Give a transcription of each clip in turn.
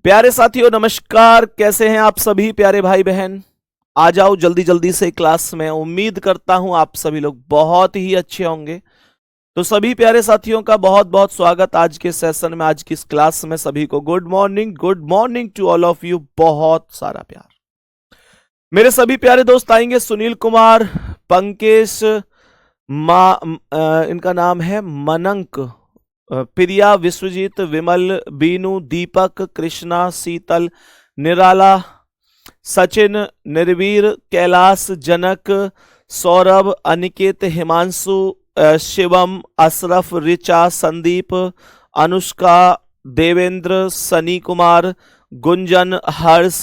प्यारे साथियों नमस्कार, कैसे हैं आप सभी प्यारे भाई बहन। आ जाओ जल्दी जल्दी से क्लास में। उम्मीद करता हूं आप सभी लोग बहुत ही अच्छे होंगे। तो सभी प्यारे साथियों का बहुत बहुत स्वागत आज के सेशन में, आज की इस क्लास में। सभी को good morning to all of you. बहुत सारा प्यार। मेरे सभी प्यारे दोस्त आएंगे, सुनील कुमार, पंकेश, इनका नाम है मनंक, प्रिया, विश्वजीत, विमल, बीनू, दीपक, कृष्णा, शीतल, निराला, सचिन, निर्वीर, कैलाश, जनक, सौरभ, अनिकेत, हिमांशु, शिवम, अशरफ, रिचा, संदीप, अनुष्का, देवेंद्र, सनी कुमार, गुंजन, हर्ष,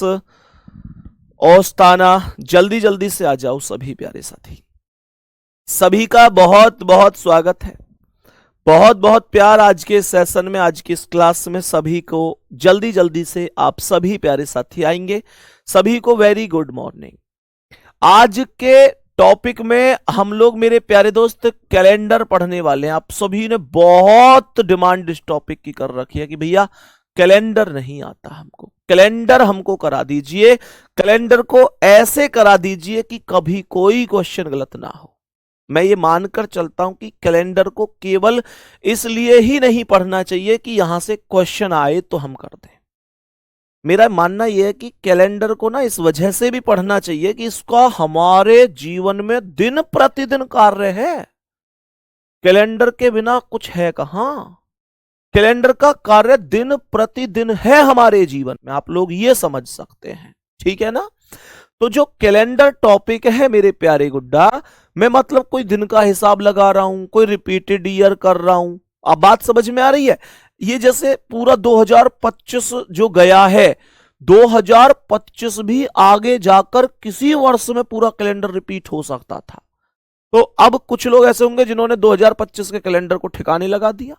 ओस्ताना। जल्दी जल्दी से आ जाओ सभी प्यारे साथी। सभी का बहुत बहुत स्वागत है, बहुत बहुत प्यार आज के सेशन में, आज की इस क्लास में। सभी को जल्दी जल्दी से आप सभी प्यारे साथी आएंगे। सभी को वेरी गुड मॉर्निंग। आज के टॉपिक में हम लोग मेरे प्यारे दोस्त कैलेंडर पढ़ने वाले हैं। आप सभी ने बहुत डिमांड इस टॉपिक की कर रखी है कि भैया कैलेंडर नहीं आता हमको, कैलेंडर हमको करा दीजिए, कैलेंडर को ऐसे करा दीजिए कि कभी कोई क्वेश्चन गलत ना हो। मैं ये मानकर चलता हूं कि कैलेंडर को केवल इसलिए ही नहीं पढ़ना चाहिए कि यहां से क्वेश्चन आए तो हम कर दें। मेरा मानना यह है कि कैलेंडर को ना इस वजह से भी पढ़ना चाहिए कि इसका हमारे जीवन में दिन प्रतिदिन कार्य है। कैलेंडर के बिना कुछ है कहां। कैलेंडर का कार्य दिन प्रतिदिन है हमारे जीवन में, आप लोग ये समझ सकते हैं, ठीक है ना। तो जो कैलेंडर टॉपिक है मेरे प्यारे गुड्डा, मैं मतलब कोई दिन का हिसाब लगा रहा हूं, कोई रिपीटेड ईयर कर रहा हूं। अब बात समझ में आ रही है। ये जैसे पूरा 2025 जो गया है, 2025 भी आगे जाकर किसी वर्ष में पूरा कैलेंडर रिपीट हो सकता था। तो अब कुछ लोग ऐसे होंगे जिन्होंने 2025 के कैलेंडर को ठिकाने लगा दिया,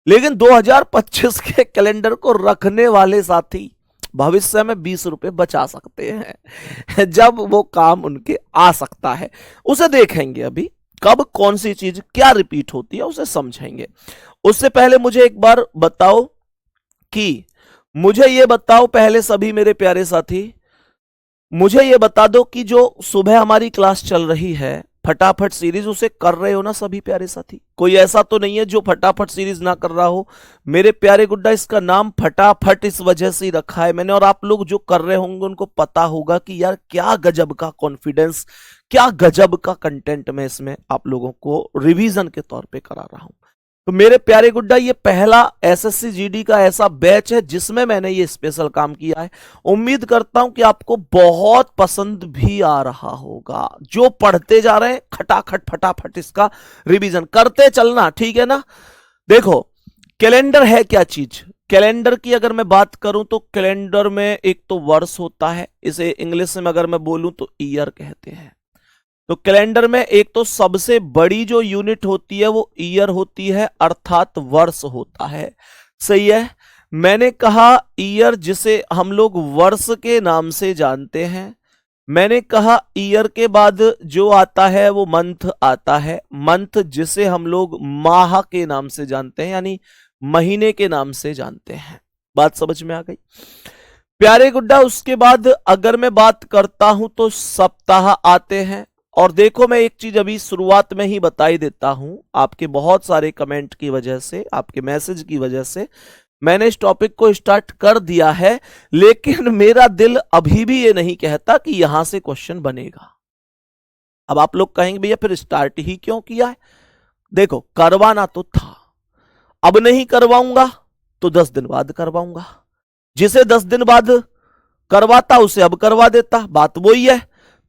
लेकिन 2025 के कैलेंडर को रखने वाले साथी भविष्य में 20 रुपए बचा सकते हैं जब वो काम उनके आ सकता है। उसे देखेंगे अभी कब कौन सी चीज क्या रिपीट होती है, उसे समझेंगे। उससे पहले मुझे एक बार बताओ कि मुझे ये बताओ पहले सभी मेरे प्यारे साथी, मुझे ये बता दो कि जो सुबह हमारी क्लास चल रही है फटाफट सीरीज, उसे कर रहे हो ना सभी प्यारे साथी। कोई ऐसा तो नहीं है जो फटाफट सीरीज ना कर रहा हो मेरे प्यारे गुड्डा। इसका नाम फटाफट इस वजह से ही रखा है मैंने, और आप लोग जो कर रहे होंगे उनको पता होगा कि यार क्या गजब का कॉन्फिडेंस, क्या गजब का कंटेंट मैं इसमें आप लोगों को रिवीजन के तौर पे करा रहा हूं। तो मेरे प्यारे गुड्डा ये पहला एसएससी जीडी का ऐसा बैच है जिसमें मैंने ये स्पेशल काम किया है। उम्मीद करता हूं कि आपको बहुत पसंद भी आ रहा होगा। जो पढ़ते जा रहे हैं खटाखट फटाफट इसका रिवीजन करते चलना, ठीक है ना। देखो कैलेंडर है क्या चीज। कैलेंडर की अगर मैं बात करूं तो कैलेंडर में एक तो वर्ष होता है, इसे इंग्लिश में अगर मैं बोलूं तो ईयर कहते हैं। तो कैलेंडर में एक तो सबसे बड़ी जो यूनिट होती है वो ईयर होती है, अर्थात वर्ष होता है। सही है, मैंने कहा ईयर जिसे हम लोग वर्ष के नाम से जानते हैं। मैंने कहा ईयर के बाद जो आता है वो मंथ आता है, मंथ जिसे हम लोग माह के नाम से जानते हैं, यानी महीने के नाम से जानते हैं। बात समझ में आ गई प्यारे गुड्डा। उसके बाद अगर मैं बात करता हूं तो सप्ताह आते हैं। और देखो मैं एक चीज अभी शुरुआत में ही बता ही देता हूं, आपके बहुत सारे कमेंट की वजह से, आपके मैसेज की वजह से मैंने इस टॉपिक को स्टार्ट कर दिया है, लेकिन मेरा दिल अभी भी ये नहीं कहता कि यहां से क्वेश्चन बनेगा। अब आप लोग कहेंगे भैया फिर स्टार्ट ही क्यों किया है। देखो करवाना तो था, अब नहीं करवाऊंगा तो 10 दिन बाद करवाऊंगा। जिसे 10 दिन बाद करवाता उसे अब करवा देता, बात वही है।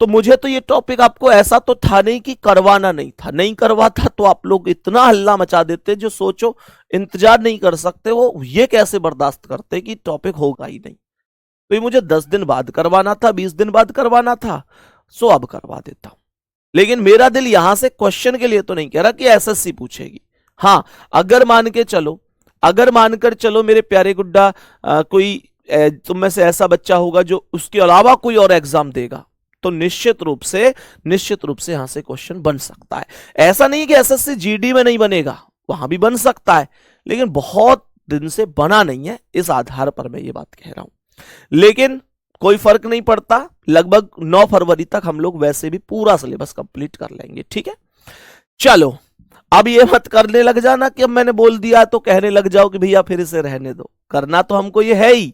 तो मुझे तो ये टॉपिक आपको ऐसा तो था नहीं कि करवाना नहीं था, नहीं करवाता तो आप लोग इतना हल्ला मचा देते जो सोचो इंतजार नहीं कर सकते, वो ये कैसे बर्दाश्त करते कि टॉपिक होगा ही नहीं। तो ये मुझे 10 दिन बाद करवाना था, 20 दिन बाद करवाना था, सो अब करवा देता हूं। लेकिन मेरा दिल यहां से क्वेश्चन के लिए तो नहीं कह रहा कि एसएससी पूछेगी। हाँ अगर मान के चलो, अगर मानकर चलो मेरे प्यारे गुड्डा, कोई तुम में से ऐसा बच्चा होगा जो उसके अलावा कोई और एग्जाम देगा, तो निश्चित रूप से यहां से क्वेश्चन बन सकता है। ऐसा नहीं कि एसएससी जीडी में नहीं बनेगा, वहां भी बन सकता है, लेकिन बहुत दिन से बना नहीं है, इस आधार पर मैं ये बात कह रहा हूं। लेकिन कोई फर्क नहीं पड़ता, लगभग 9 फरवरी तक हम लोग वैसे भी पूरा सिलेबस कंप्लीट कर लेंगे, ठीक है। चलो, अब ये मत करने लग जाना कि अब मैंने बोल दिया तो कहने लग जाओ कि भैया फिर इसे रहने दो, करना तो हमको ये है ही,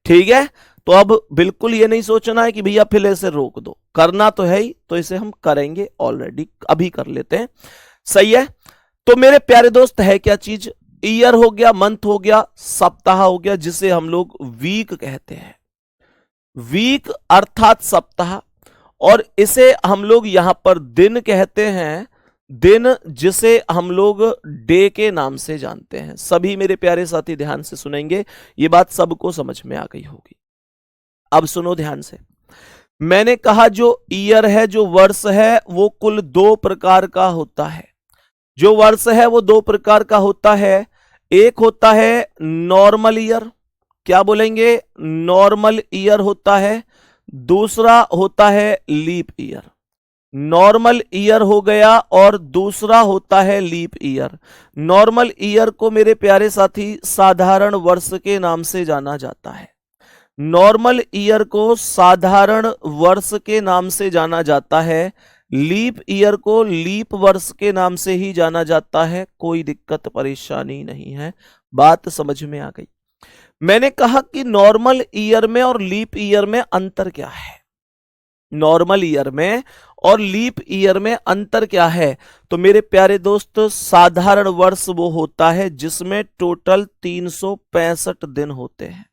ठीक है। तो अब बिल्कुल ये नहीं सोचना है कि भैया फिर इसे रोक दो, करना तो है ही, तो इसे हम करेंगे, ऑलरेडी अभी कर लेते हैं, सही है। तो मेरे प्यारे दोस्त, है क्या चीज? ईयर हो गया, मंथ हो गया, सप्ताह हो गया, जिसे हम लोग वीक कहते हैं, वीक अर्थात सप्ताह। और इसे हम लोग यहां पर दिन कहते हैं, दिन जिसे हम लोग डे के नाम से जानते हैं। सभी मेरे प्यारे साथी ध्यान से सुनेंगे, ये बात सबको समझ में आ गई होगी। अब सुनो ध्यान से, मैंने कहा जो ईयर है, जो वर्ष है, वो कुल 2 प्रकार का होता है। जो वर्ष है वो 2 प्रकार का होता है। एक होता है नॉर्मल ईयर, क्या बोलेंगे? नॉर्मल ईयर होता है। दूसरा होता है लीप ईयर। नॉर्मल ईयर हो गया और दूसरा होता है लीप ईयर। नॉर्मल ईयर को मेरे प्यारे साथी साधारण वर्ष के नाम से जाना जाता है। नॉर्मल ईयर को साधारण वर्ष के नाम से जाना जाता है। लीप ईयर को लीप वर्ष के नाम से ही जाना जाता है। कोई दिक्कत परेशानी नहीं है, बात समझ में आ गई। मैंने कहा कि नॉर्मल ईयर में और लीप ईयर में अंतर क्या है। नॉर्मल ईयर में और लीप ईयर में अंतर क्या है? तो मेरे प्यारे दोस्त, साधारण वर्ष वो होता है जिसमें टोटल 365 दिन होते हैं,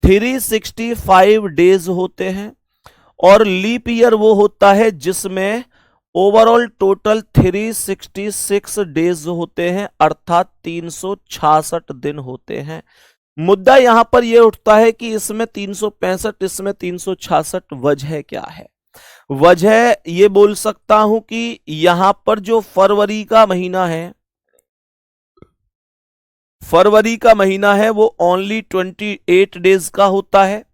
365 डेज होते हैं। और लीप ईयर वो होता है जिसमें ओवरऑल टोटल 366 डेज होते हैं, अर्थात 366 दिन होते हैं। मुद्दा यहां पर यह उठता है कि इसमें 365, इसमें 366, वजह क्या है? वजह ये बोल सकता हूं कि यहां पर जो फरवरी का महीना है, फरवरी का महीना है वो ओनली 28 डेज का होता है।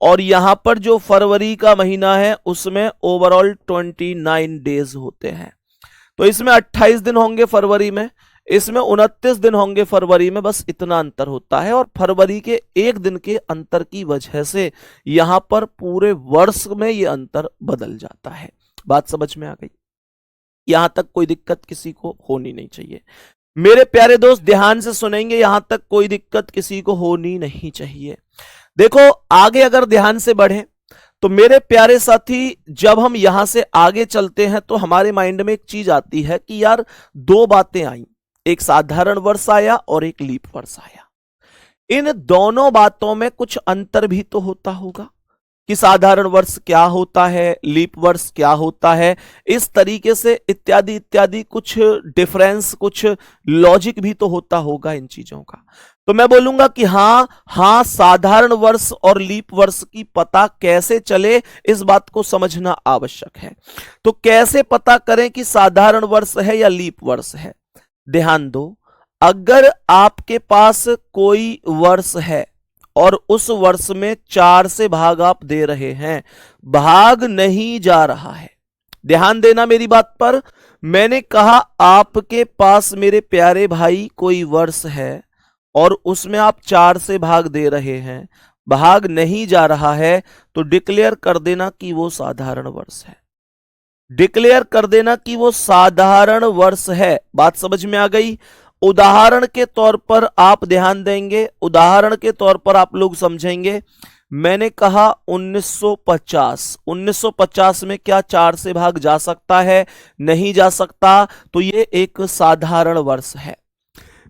और यहां पर जो फरवरी का महीना है उसमें ओवरऑल 29 डेज होते हैं। तो इसमें 28 दिन होंगे फरवरी में, इसमें 29 दिन होंगे फरवरी में, बस इतना अंतर होता है। और फरवरी के 1 दिन के अंतर की वजह से यहां पर पूरे वर्ष में यह अंतर बदल जाता है। बात समझ में आ गई? यहां तक कोई दिक्कत किसी को होनी नहीं चाहिए। मेरे प्यारे दोस्त ध्यान से सुनेंगे, यहां तक कोई दिक्कत किसी को होनी नहीं चाहिए। देखो, आगे अगर ध्यान से बढ़े तो मेरे प्यारे साथी, जब हम यहां से आगे चलते हैं तो हमारे माइंड में एक चीज आती है कि यार 2 बातें आई, एक साधारण वर्ष आया और एक लीप वर्ष आया। इन दोनों बातों में कुछ अंतर भी तो होता होगा कि साधारण वर्ष क्या होता है, लीप वर्ष क्या होता है, इस तरीके से इत्यादि इत्यादि कुछ डिफरेंस, कुछ लॉजिक भी तो होता होगा इन चीजों का। तो मैं बोलूंगा कि हां, साधारण वर्ष और लीप वर्ष की पता कैसे चले, इस बात को समझना आवश्यक है। तो कैसे पता करें कि साधारण वर्ष है या लीप वर्ष है? ध्यान दो, अगर आपके पास कोई वर्ष है और उस वर्ष में 4 से भाग आप दे रहे हैं, भाग नहीं जा रहा है, ध्यान देना मेरी बात पर। मैंने कहा आपके पास मेरे प्यारे भाई कोई वर्ष है और उसमें आप 4 से भाग दे रहे हैं, भाग नहीं जा रहा है, तो डिक्लेयर कर देना कि वो साधारण वर्ष है। डिक्लेयर कर देना कि वो साधारण वर्ष है। बात समझ में आ गई? उदाहरण के तौर पर आप ध्यान देंगे, उदाहरण के तौर पर आप लोग समझेंगे। मैंने कहा 1950 में क्या 4 से भाग जा सकता है? नहीं जा सकता, तो ये एक साधारण वर्ष है।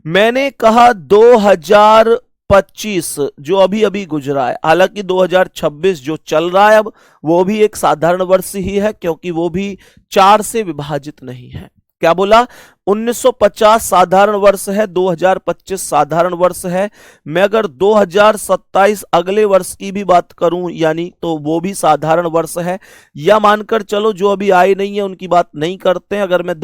मैंने कहा 2025 जो अभी अभी गुजरा है, हालांकि 2026 जो चल रहा है अब, वो भी एक साधारण वर्ष ही है, क्योंकि वो भी 4 से विभाजित नहीं है। क्या बोला? 1950 साधारण वर्ष है, 2025 साधारण वर्ष है। मैं अगर 2027 अगले वर्ष की भी बात करूं, यानी तो वो भी साधारण वर्ष है। या मानकर चलो जो अभी आए नहीं है उनकी बात नहीं करते हैं, अगर मैं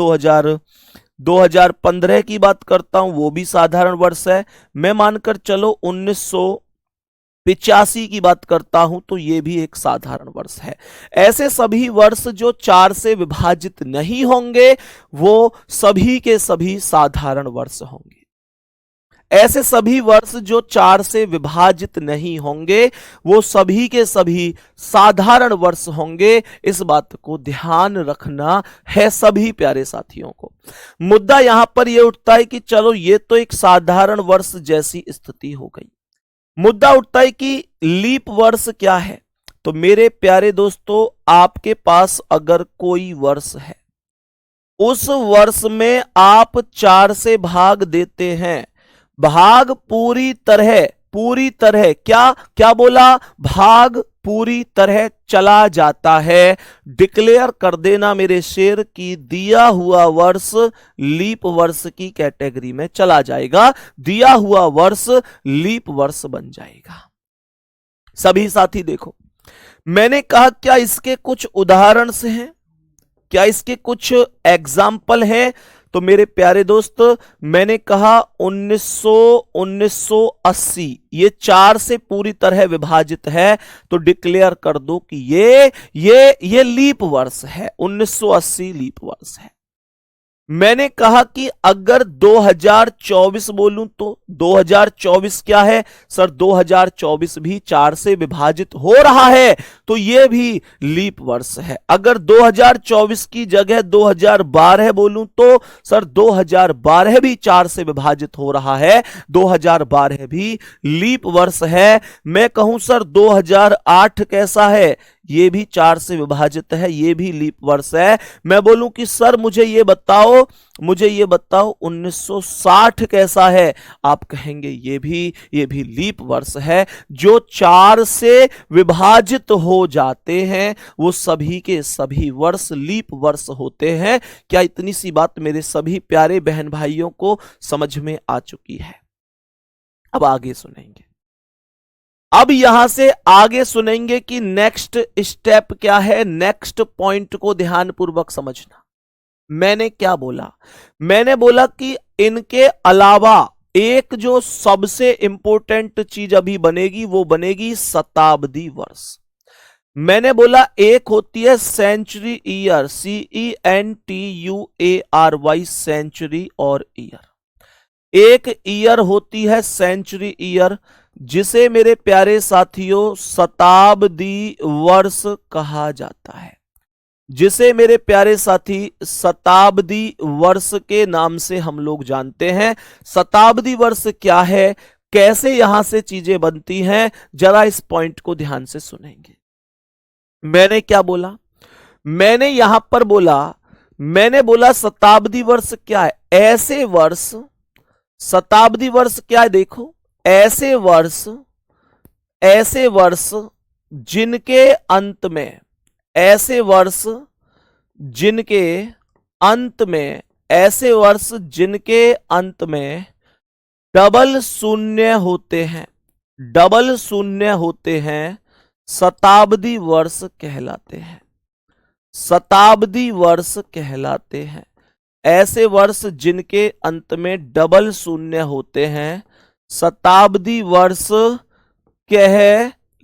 2015 की बात करता हूं, वो भी साधारण वर्ष है। मैं मानकर चलो 1985 की बात करता हूं, तो ये भी एक साधारण वर्ष है। ऐसे सभी वर्ष जो 4 से विभाजित नहीं होंगे, वो सभी के सभी साधारण वर्ष होंगे। ऐसे सभी वर्ष जो 4 से विभाजित नहीं होंगे वो सभी के सभी साधारण वर्ष होंगे। इस बात को ध्यान रखना है सभी प्यारे साथियों को। मुद्दा यहां पर यह उठता है कि चलो ये तो एक साधारण वर्ष जैसी स्थिति हो गई, मुद्दा उठता है कि लीप वर्ष क्या है। तो मेरे प्यारे दोस्तों, आपके पास अगर कोई वर्ष है, उस वर्ष में आप 4 से भाग देते हैं, भाग पूरी तरह क्या क्या बोला, भाग पूरी तरह चला जाता है। डिक्लेयर कर देना मेरे शेर की दिया हुआ वर्ष लीप वर्ष की कैटेगरी में चला जाएगा, दिया हुआ वर्ष लीप वर्ष बन जाएगा। सभी साथी देखो, मैंने कहा क्या इसके कुछ उदाहरण से हैं, क्या इसके कुछ एग्जाम्पल हैं। तो मेरे प्यारे दोस्त, मैंने कहा 1980 ये 4 से पूरी तरह विभाजित है, तो डिक्लेयर कर दो कि ये लीप वर्ष है, 1980 लीप वर्ष है। मैंने कहा कि अगर 2024 बोलूं तो 2024 क्या है सर, 2024 भी 4 से विभाजित हो रहा है, तो यह भी लीप वर्ष है। अगर 2024 की जगह 2012 बोलूं तो सर 2012 भी 4 से विभाजित हो रहा है, 2012 भी लीप वर्ष है। मैं कहूं सर 2008 कैसा है, ये भी 4 से विभाजित है, ये भी लीप वर्ष है। मैं बोलूं कि सर मुझे ये बताओ 1960 कैसा है, आप कहेंगे ये भी लीप वर्ष है। जो 4 से विभाजित हो जाते हैं वो सभी के सभी वर्ष लीप वर्ष होते हैं। क्या इतनी सी बात मेरे सभी प्यारे बहन भाइयों को समझ में आ चुकी है? अब आगे सुनेंगे, अब यहां से आगे सुनेंगे कि नेक्स्ट स्टेप क्या है। नेक्स्ट पॉइंट को ध्यानपूर्वक समझना। मैंने क्या बोला, मैंने बोला कि इनके अलावा एक जो सबसे इंपॉर्टेंट चीज अभी बनेगी वो बनेगी शताब्दी वर्ष। मैंने बोला एक होती है सेंचुरी ईयर, CENTUARY, सेंचुरी और ईयर। एक ईयर होती है सेंचुरी ईयर, जिसे मेरे प्यारे साथियों शताब्दी वर्ष कहा जाता है, जिसे मेरे प्यारे साथी शताब्दी वर्ष के नाम से हम लोग जानते हैं। शताब्दी वर्ष क्या है, कैसे यहां से चीजें बनती हैं, जरा इस पॉइंट को ध्यान से सुनेंगे। मैंने क्या बोला, मैंने यहां पर बोला, मैंने बोला शताब्दी वर्ष क्या है, ऐसे वर्ष। शताब्दी वर्ष क्या है, देखो ऐसे वर्ष जिनके अंत में, ऐसे वर्ष जिनके अंत में, ऐसे वर्ष जिनके अंत में डबल शून्य होते हैं, डबल शून्य होते हैं, शताब्दी वर्ष कहलाते हैं, शताब्दी वर्ष कहलाते हैं। ऐसे वर्ष जिनके अंत में डबल शून्य होते हैं शताब्दी वर्ष कहलाते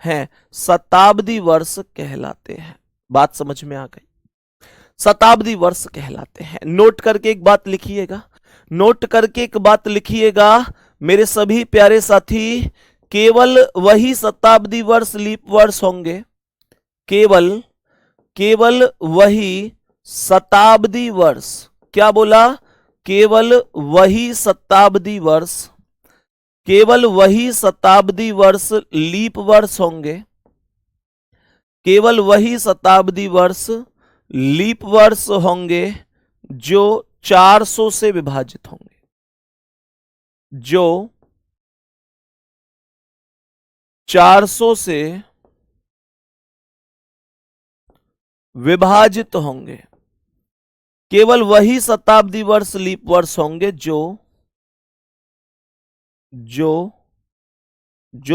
हैं, शताब्दी वर्ष कहलाते हैं। बात समझ में आ गई? शताब्दी वर्ष कहलाते हैं। नोट करके एक बात लिखिएगा, नोट करके एक बात लिखिएगा मेरे सभी प्यारे साथी, केवल वही शताब्दी वर्ष लीप वर्ष होंगे, केवल वही शताब्दी वर्ष, क्या बोला, केवल वही शताब्दी वर्ष, केवल वही शताब्दी वर्ष लीप वर्ष होंगे, केवल वही शताब्दी वर्ष लीप वर्ष होंगे जो 400 से विभाजित होंगे, जो 400 से विभाजित होंगे। केवल वही शताब्दी वर्ष लीप वर्ष होंगे जो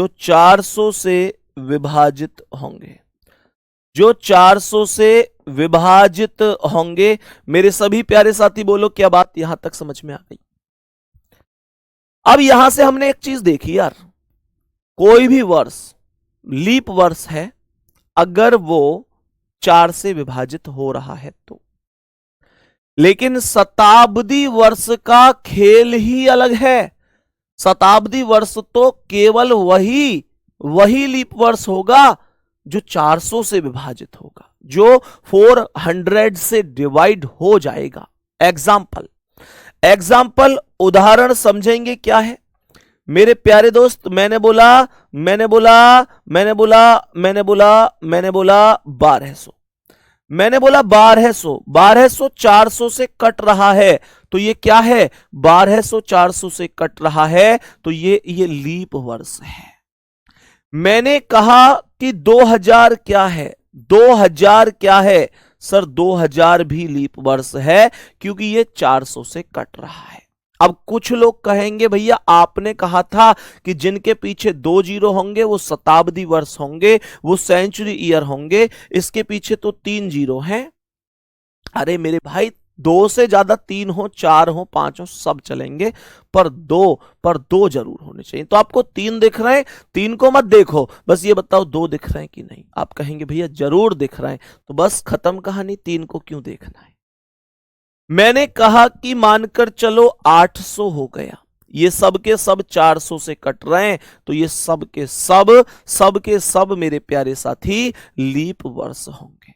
400 से विभाजित होंगे, जो 400 से विभाजित होंगे। मेरे सभी प्यारे साथी बोलो क्या बात यहां तक समझ में आ गई? अब यहां से हमने एक चीज देखी यार, कोई भी वर्ष लीप वर्ष है अगर वो 4 से विभाजित हो रहा है तो। लेकिन शताब्दी वर्ष का खेल ही अलग है। शताब्दी वर्ष तो केवल वही लीप वर्ष होगा जो 400 से विभाजित होगा, जो 400 से डिवाइड हो जाएगा। एग्जाम्पल उदाहरण समझेंगे क्या है मेरे प्यारे दोस्त। मैंने बोला 1200, मैंने बोला 1200 400 से कट रहा है, तो ये क्या है? 1200 400 से कट रहा है, तो ये लीप वर्ष है। मैंने कहा कि 2000 क्या है? 2000 क्या है सर? 2000 भी लीप वर्ष है, क्योंकि ये 400 से कट रहा है। अब कुछ लोग कहेंगे भैया आपने कहा था कि जिनके पीछे 2 जीरो होंगे वो शताब्दी वर्ष होंगे, वो सेंचुरी ईयर होंगे, इसके पीछे तो 3 जीरो हैं। अरे मेरे भाई 2 से ज्यादा 3 हो, 4 हो, 5 हो, सब चलेंगे, पर दो जरूर होने चाहिए। तो आपको 3 दिख रहे हैं, 3 को मत देखो, बस ये बताओ 2 दिख रहे हैं कि नहीं। आप कहेंगे भैया जरूर दिख रहे हैं, तो बस खत्म कहानी, 3 को क्यों देखना है। मैंने कहा कि मानकर चलो 800 हो गया, ये सब के सब 400 से कट रहे हैं, तो ये सब के सब मेरे प्यारे साथी लीप वर्ष होंगे।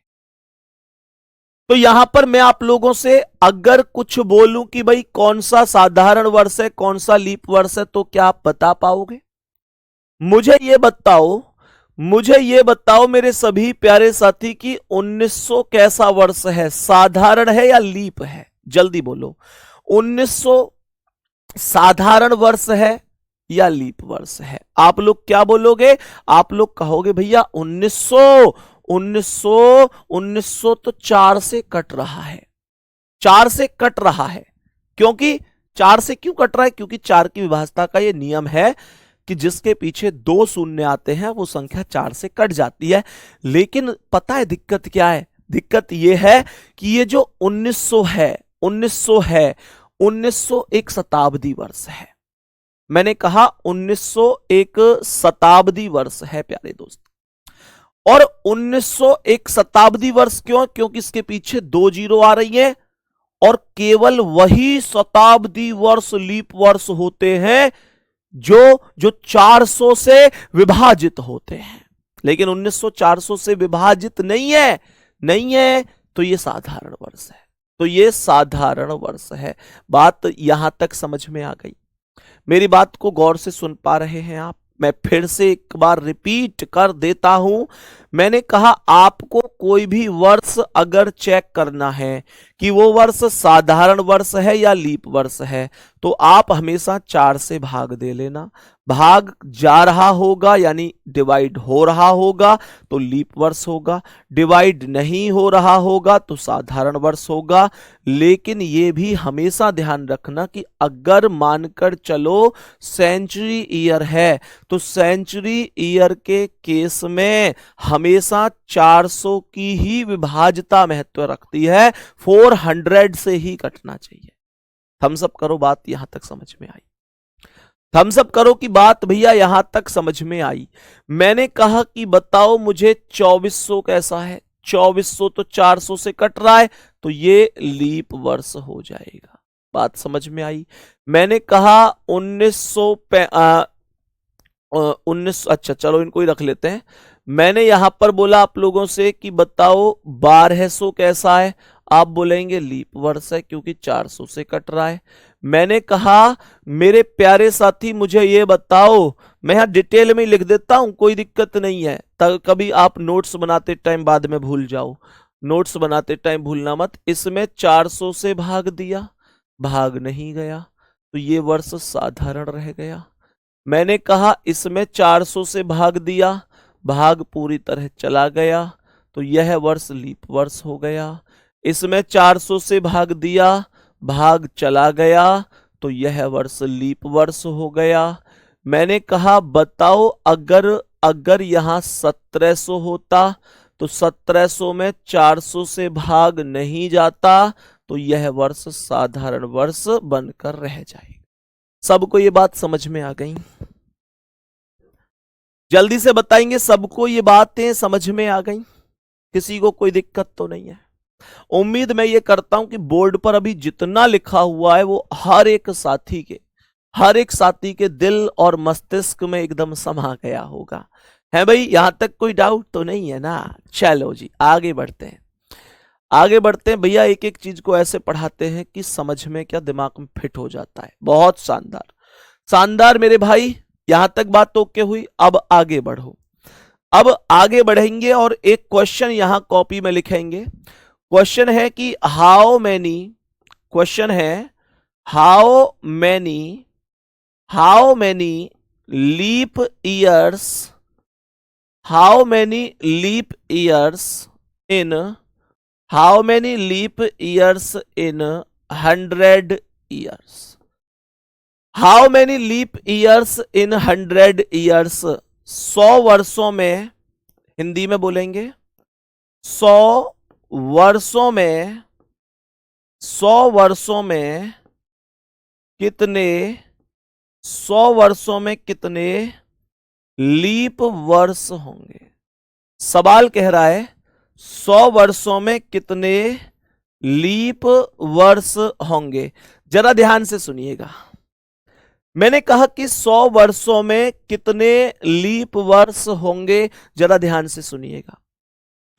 तो यहां पर मैं आप लोगों से अगर कुछ बोलूं कि भाई कौन सा साधारण वर्ष है, कौन सा लीप वर्ष है, तो क्या आप बता पाओगे? मुझे ये बताओ मेरे सभी प्यारे साथी कि 1900 कैसा वर्ष है? साधारण है या लीप है? जल्दी बोलो। 1900 साधारण वर्ष है या लीप वर्ष है? आप लोग क्या बोलोगे? आप लोग कहोगे भैया 1900 तो 4 से कट रहा है। 4 से कट रहा है, क्योंकि 4 से क्यों कट रहा है? क्योंकि 4 की विभाज्यता का यह नियम है कि जिसके पीछे 2 शून्य आते हैं वो संख्या 4 से कट जाती है। लेकिन पता है दिक्कत क्या है? दिक्कत यह है कि ये जो 1900 है 1900 एक शताब्दी वर्ष है। मैंने कहा 1900 एक शताब्दी वर्ष है प्यारे दोस्त। और 1900 एक शताब्दी वर्ष क्यों? क्योंकि इसके पीछे 2 जीरो आ रही है, और केवल वही शताब्दी वर्ष लीप वर्ष होते हैं जो 400 से विभाजित होते हैं। लेकिन 1900 400 से विभाजित नहीं है, तो ये साधारण वर्ष है। बात यहां तक समझ में आ गई? मेरी बात को गौर से सुन पा रहे हैं आप? मैं फिर से एक बार रिपीट कर देता हूं। मैंने कहा आपको कोई भी वर्ष अगर चेक करना है कि वो वर्ष साधारण वर्ष है या लीप वर्ष है, तो आप हमेशा 4 से भाग दे लेना। भाग जा रहा होगा यानी डिवाइड हो रहा होगा तो लीप वर्ष होगा, डिवाइड नहीं हो रहा होगा तो साधारण वर्ष होगा। लेकिन ये भी हमेशा ध्यान रखना कि अगर मानकर चलो सेंचुरी ईयर है, तो सेंचुरी ईयर के केस में हमेशा 400 की ही विभाज्यता महत्व रखती है, 400 से ही कटना चाहिए। थम्स अप करो, बात यहां तक समझ में आई? थम्स अप करो कि बात भैया यहां तक समझ में आई। मैंने कहा कि बताओ मुझे 2400 कैसा है? 2400 तो 400 से कट रहा है, तो ये लीप वर्ष हो जाएगा। बात समझ में आई? मैंने कहा 19 अच्छा चलो इनको ही रख लेते हैं। मैंने यहां पर बोला आप लोगों से कि बताओ 1200 कैसा है? आप बोलेंगे लीप वर्ष है, क्योंकि 400 से कट रहा है। मैंने कहा मेरे प्यारे साथी मुझे ये बताओ, मैं यहां डिटेल में लिख देता हूं, कोई दिक्कत नहीं है, कभी आप नोट्स बनाते टाइम बाद में भूल जाओ, नोट्स बनाते टाइम भूलना मत। इसमें 400 से भाग दिया, भाग नहीं गया, तो ये वर्ष साधारण रह गया। मैंने कहा इसमें 400 से भाग दिया, भाग पूरी तरह चला गया, तो यह वर्ष लीप वर्ष हो गया। इसमें 400 से भाग दिया, भाग चला गया, तो यह वर्ष लीप वर्ष हो गया। मैंने कहा बताओ अगर यहां 1700 होता, तो 1700 में 400 से भाग नहीं जाता, तो यह वर्ष साधारण वर्ष बनकर रह जाएगा। सबको ये बात समझ में आ गई? जल्दी से बताएंगे सबको ये बातें समझ में आ गई? किसी को कोई दिक्कत तो नहीं है? उम्मीद मैं ये करता हूं कि बोर्ड पर अभी जितना लिखा हुआ है वो हर एक साथी के दिल और मस्तिष्क में एकदम समा गया होगा। है भाई, यहां तक कोई डाउट तो नहीं है ना? चलो जी आगे बढ़ते हैं, भैया। एक एक चीज को ऐसे पढ़ाते हैं कि समझ में क्या दिमाग में फिट हो जाता है। बहुत शानदार मेरे भाई, यहां तक बात ओके हुई। अब आगे बढ़ो, अब आगे बढ़ेंगे और एक क्वेश्चन यहां कॉपी में लिखेंगे। क्वेश्चन है कि how many leap years in 100 years? How many leap years in 100 years? 100 वर्षों में, हिंदी में बोलेंगे 100 वर्षों में कितने 100 वर्षों में कितने लीप वर्ष होंगे? सवाल कह रहा है 100 वर्षों में कितने लीप वर्ष होंगे। जरा ध्यान से सुनिएगा, मैंने कहा कि 100 वर्षों में कितने लीप वर्ष होंगे। जरा ध्यान से सुनिएगा,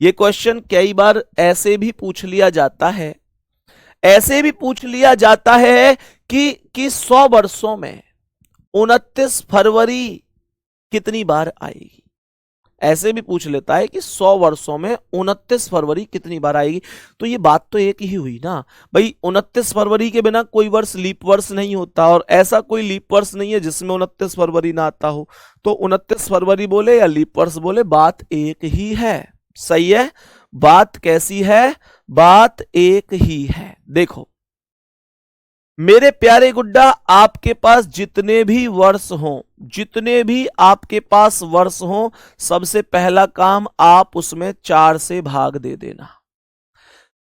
यह क्वेश्चन कई बार ऐसे भी पूछ लिया जाता है कि 100 वर्षों में 29 फरवरी कितनी बार आएगी। ऐसे भी पूछ लेता है कि 100 वर्षों में 29 फरवरी कितनी बार आएगी। तो ये बात तो एक ही हुई ना भाई, 29 फरवरी के बिना कोई वर्ष लीप वर्ष नहीं होता, और ऐसा कोई लीप वर्ष नहीं है जिसमें 29 फरवरी ना आता हो। तो 29 फरवरी बोले या लीप वर्ष बोले, बात एक ही है। सही है, बात कैसी है? बात एक ही है। देखो मेरे प्यारे गुड्डा, आपके पास जितने भी आपके पास वर्ष हों, सबसे पहला काम आप उसमें 4 से भाग दे देना।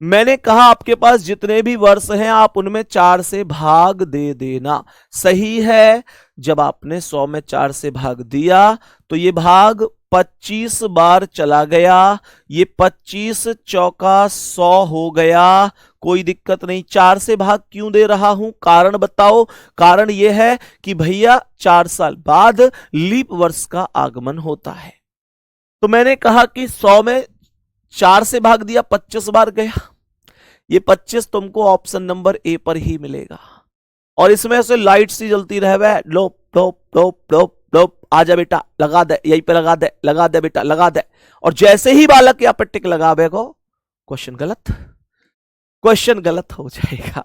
मैंने कहा आपके पास जितने भी वर्ष हैं आप उनमें 4 से भाग दे देना। सही है, जब आपने 100 में 4 से भाग दिया तो ये भाग 25 बार चला गया। ये 25 चौका 100 हो गया, कोई दिक्कत नहीं। 4 से भाग क्यों दे रहा हूं, कारण बताओ। कारण यह है कि भैया 4 साल बाद लीप वर्ष का आगमन होता है। तो मैंने कहा कि 100 में 4 से भाग दिया, 25 बार गया। ये 25 तुमको ऑप्शन नंबर ए पर ही मिलेगा। और इसमें से लाइट सी जलती रहे, लोप लोप लोप लोप लोप, आजा बेटा लगा दे, यहीं पे लगा दे बेटा लगा दे। और जैसे ही बालक यहाँ पर टिक लगावे को, क्वेश्चन गलत हो जाएगा।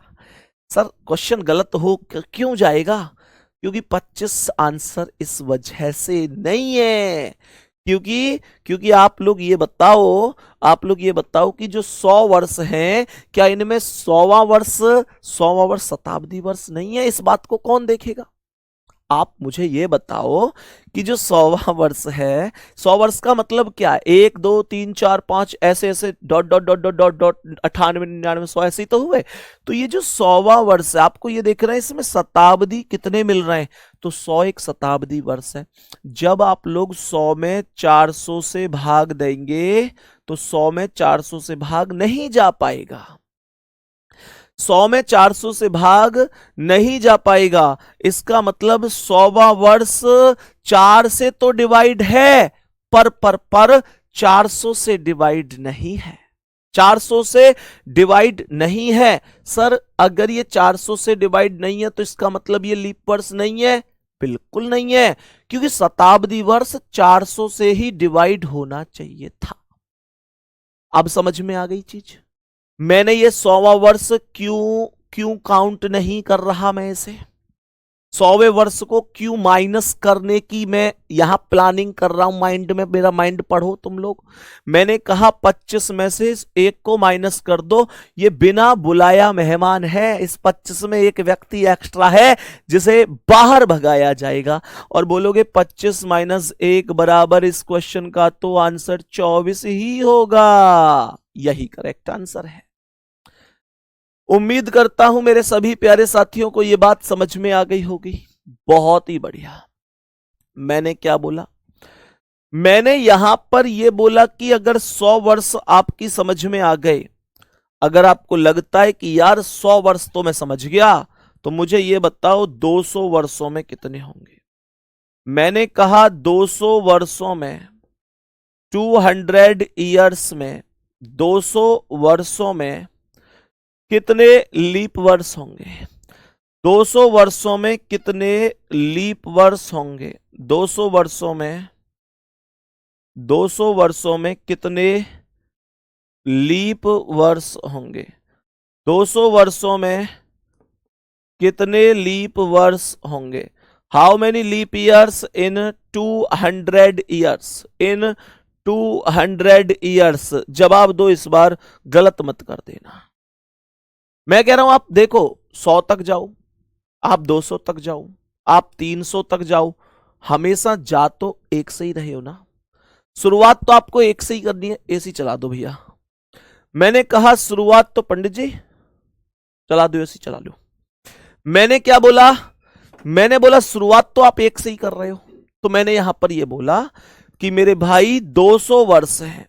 सर क्वेश्चन गलत हो क्यों जाएगा? क्योंकि 25 आंसर इस वजह से नहीं है, क्योंकि आप लोग ये बताओ कि जो 100 वर्ष हैं, क्या इनमें 100वां वर्ष शताब्दी वर्ष नहीं है? इस बात को कौन देखेगा? आप मुझे ये बताओ कि जो 100वां वर्ष है, 100 वर्ष का मतलब क्या है? 1 2 3 4 5 ऐसे dot dot dot dot dot dot 98 99 100 ऐसे ही तो हुए। तो ये जो 100वां वर्ष है, आपको ये देख रहे हैं इसमें शताब्दी कितने मिल रहे हैं, तो 100 एक शताब्दी वर्ष है। जब आप लोग 100 में 400 से भाग देंगे तो 100 में 400 से भाग नहीं जा पाएगा। 100 में 400 से भाग नहीं जा पाएगा। इसका मतलब 100वां वर्ष 4 से तो डिवाइड है, पर 400 से डिवाइड नहीं है। 400 से डिवाइड नहीं है। सर अगर ये 400 से डिवाइड नहीं है तो इसका मतलब ये लीप वर्ष नहीं है? बिल्कुल नहीं है, क्योंकि शताब्दी वर्ष 400 से ही डिवाइड होना चाहिए था। अब समझ में आ गई चीज? मैंने ये 100वां वर्ष क्यों काउंट नहीं कर रहा, मैं इसे 100वें वर्ष को क्यों माइनस करने की मैं यहां प्लानिंग कर रहा हूं। माइंड में, मेरा माइंड पढ़ो तुम लोग। मैंने कहा 25 में से 1 को माइनस कर दो। ये बिना बुलाया मेहमान है, इस 25 में एक व्यक्ति एक्स्ट्रा है जिसे बाहर भगाया जाएगा। और बोलोगे 25 - 1 बराबर इस क्वेश्चन का तो आंसर 24 ही होगा। यही करेक्ट आंसर है। उम्मीद करता हूं मेरे सभी प्यारे साथियों को यह बात समझ में आ गई होगी। बहुत ही बढ़िया। मैंने क्या बोला? मैंने यहां पर यह बोला कि अगर 100 वर्ष आपकी समझ में आ गए, अगर आपको लगता है कि यार 100 वर्ष तो मैं समझ गया, तो मुझे ये बताओ 200 वर्षों में कितने होंगे। मैंने कहा 200 वर्षों में, 200 ईयर्स में, 200 वर्षों में कितने लीप वर्ष होंगे। 200 वर्षों में कितने लीप वर्ष होंगे। 200 वर्षों में, 200 वर्षों में कितने लीप वर्ष होंगे। 200 वर्षों में कितने लीप वर्ष होंगे। How many leap years in 200 years, in 200 years. जवाब दो इस बार, गलत मत कर देना। मैं कह रहा हूं आप देखो 100 तक जाओ, आप 200 तक जाओ, आप 300 तक जाओ, हमेशा जा तो एक से ही रहे हो ना। शुरुआत तो आपको एक से ही करनी है। एसी चला दो भैया। मैंने कहा शुरुआत तो पंडित जी चला दो, एसी चला लो। मैंने क्या बोला, मैंने बोला शुरुआत तो आप एक से ही कर रहे हो। तो मैंने यहां पर यह बोला कि मेरे भाई 200 वर्ष हैं,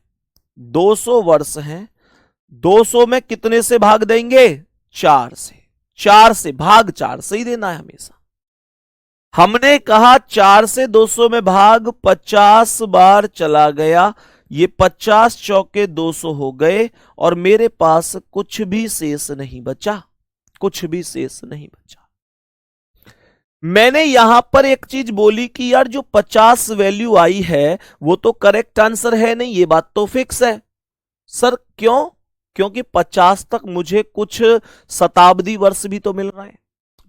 200 वर्ष हैं, 200 में कितने से भाग देंगे, 4 से। 4 से भाग 4 से ही देना है हमेशा। हमने कहा 4 से 200 में भाग 50 बार चला गया, ये 50 चौके 200 हो गए और मेरे पास कुछ भी शेष नहीं बचा, कुछ भी शेष नहीं बचा। मैंने यहां पर एक चीज बोली कि यार जो 50 वैल्यू आई है वो तो करेक्ट आंसर है नहीं, ये बात तो फिक्स है। सर क्यों, क्योंकि 50 तक मुझे कुछ शताब्दी वर्ष भी तो मिल रहा है।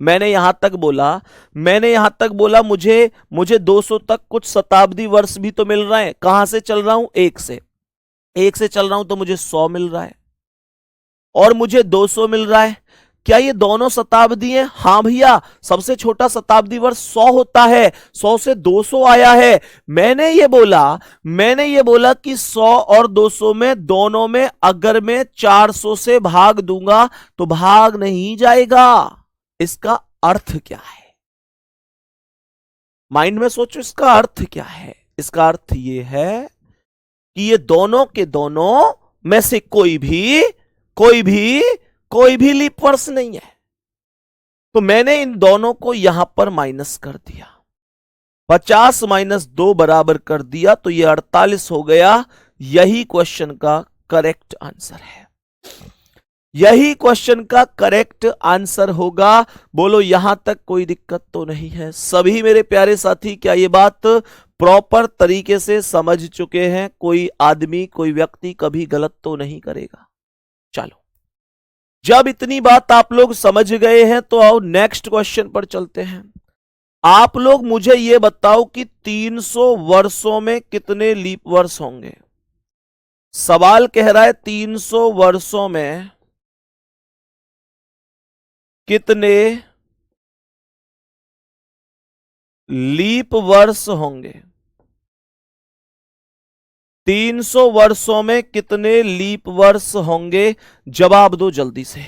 मैंने यहां तक बोला मुझे 200 तक कुछ शताब्दी वर्ष भी तो मिल रहा है। कहां से चल रहा हूं, एक से चल रहा हूं, तो मुझे 100 मिल रहा है और मुझे 200 मिल रहा है। क्या ये दोनों शताब्दी हैं? हां भैया, सबसे छोटा शताब्दी वर्ष 100 होता है, 100 से 200 आया है। मैंने ये बोला कि 100 और 200 में दोनों में अगर मैं 400 से भाग दूंगा तो भाग नहीं जाएगा। इसका अर्थ क्या है, माइंड में सोचो, इसका अर्थ क्या है। इसका अर्थ यह है कि ये दोनों के दोनों में से कोई भी लीप वर्ष नहीं है। तो मैंने इन दोनों को यहां पर माइनस कर दिया, 50 माइनस 2 बराबर कर दिया, तो ये 48 हो गया। यही क्वेश्चन का करेक्ट आंसर है, यही क्वेश्चन का करेक्ट आंसर होगा। बोलो यहां तक कोई दिक्कत तो नहीं है सभी मेरे प्यारे साथी? क्या ये बात प्रॉपर तरीके से समझ चुके हैं? कोई आदमी, कोई व्यक्ति कभी गलत तो नहीं करेगा। चलो, जब इतनी बात आप लोग समझ गए हैं तो आओ नेक्स्ट क्वेश्चन पर चलते हैं। आप लोग मुझे यह बताओ कि 300 वर्षों में कितने लीप वर्ष होंगे। सवाल कह रहा है 300 वर्षों में कितने लीप वर्ष होंगे। 300 वर्षों में कितने लीप वर्ष होंगे, जवाब दो जल्दी से।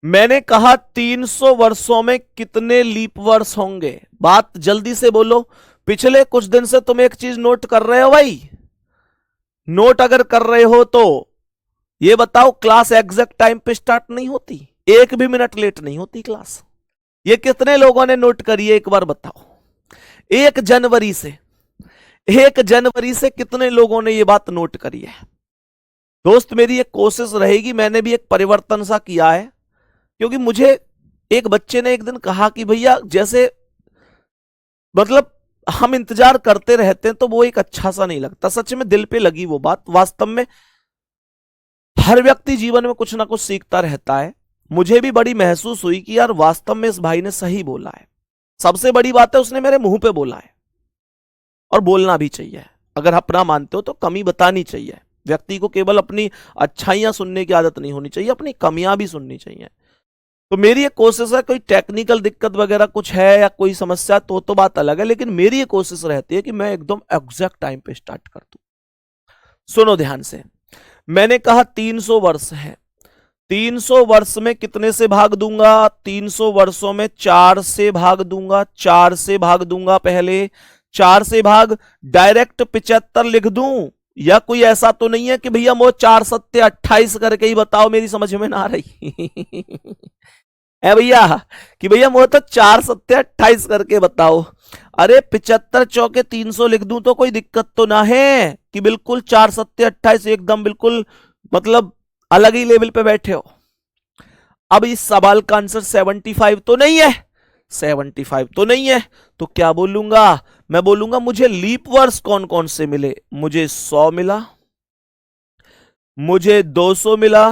मैंने कहा 300 वर्षों में कितने लीप वर्ष होंगे, बात जल्दी से बोलो। पिछले कुछ दिन से तुम एक चीज नोट कर रहे हो भाई, नोट अगर कर रहे हो तो ये बताओ, क्लास एग्जैक्ट टाइम पे स्टार्ट नहीं होती, एक भी मिनट लेट नहीं होती क्लास। ये कितने लोगों ने नोट करी है, एक बार बताओ। 1 जनवरी से कितने लोगों ने ये बात नोट करी है। दोस्त मेरी एक कोशिश रहेगी, मैंने भी एक परिवर्तन सा किया है, क्योंकि मुझे एक बच्चे ने एक दिन कहा कि भैया जैसे मतलब हम इंतजार करते रहते हैं तो वो एक अच्छा सा नहीं लगता। सच में दिल पे लगी वो बात। वास्तव में हर व्यक्ति जीवन में कुछ ना कुछ सीखता रहता है। मुझे भी बड़ी महसूस हुई कि यार वास्तव में इस भाई ने सही बोला है। सबसे बड़ी बात है उसने मेरे मुंह पे बोला है, और बोलना भी चाहिए। अगर अपना मानते हो तो कमी बतानी चाहिए। व्यक्ति को केवल अपनी अच्छाइयां सुनने की आदत नहीं होनी चाहिए, अपनी कमियां भी सुननी चाहिए। तो मेरी एक कोशिश है, कोई टेक्निकल दिक्कत वगैरह कुछ है या कोई समस्या तो बात अलग है, लेकिन मेरी एक कोशिश रहती है कि मैं एकदम एग्जैक्ट टाइम पे स्टार्ट कर दूं। सुनो ध्यान से, मैंने कहा 300 वर्ष है, 300 वर्ष में कितने से भाग दूंगा, 300 वर्षों में 4 से भाग दूंगा, 4 से भाग दूंगा। पहले 4 से भाग, डायरेक्ट 75 लिख दूं या कोई ऐसा तो नहीं है कि भैया वो 4 सत्ते 28 करके ही बताओ, मेरी समझ में ना आ रही है भैया कि भैया वो तो 4 सत्ते 28 करके बताओ। अरे 75 चौके 300 लिख दूं तो कोई दिक्कत तो ना है कि बिल्कुल 4 सत्ते 28 एकदम बिल्कुल मतलब अलग ही लेवल पे बैठे हो। अब इस सवाल का आंसर 75 तो नहीं है, 75 तो नहीं है, तो क्या बोलूंगा, मैं बोलूंगा मुझे लीप वर्ष कौन कौन से मिले। मुझे 100 मिला, मुझे 200 मिला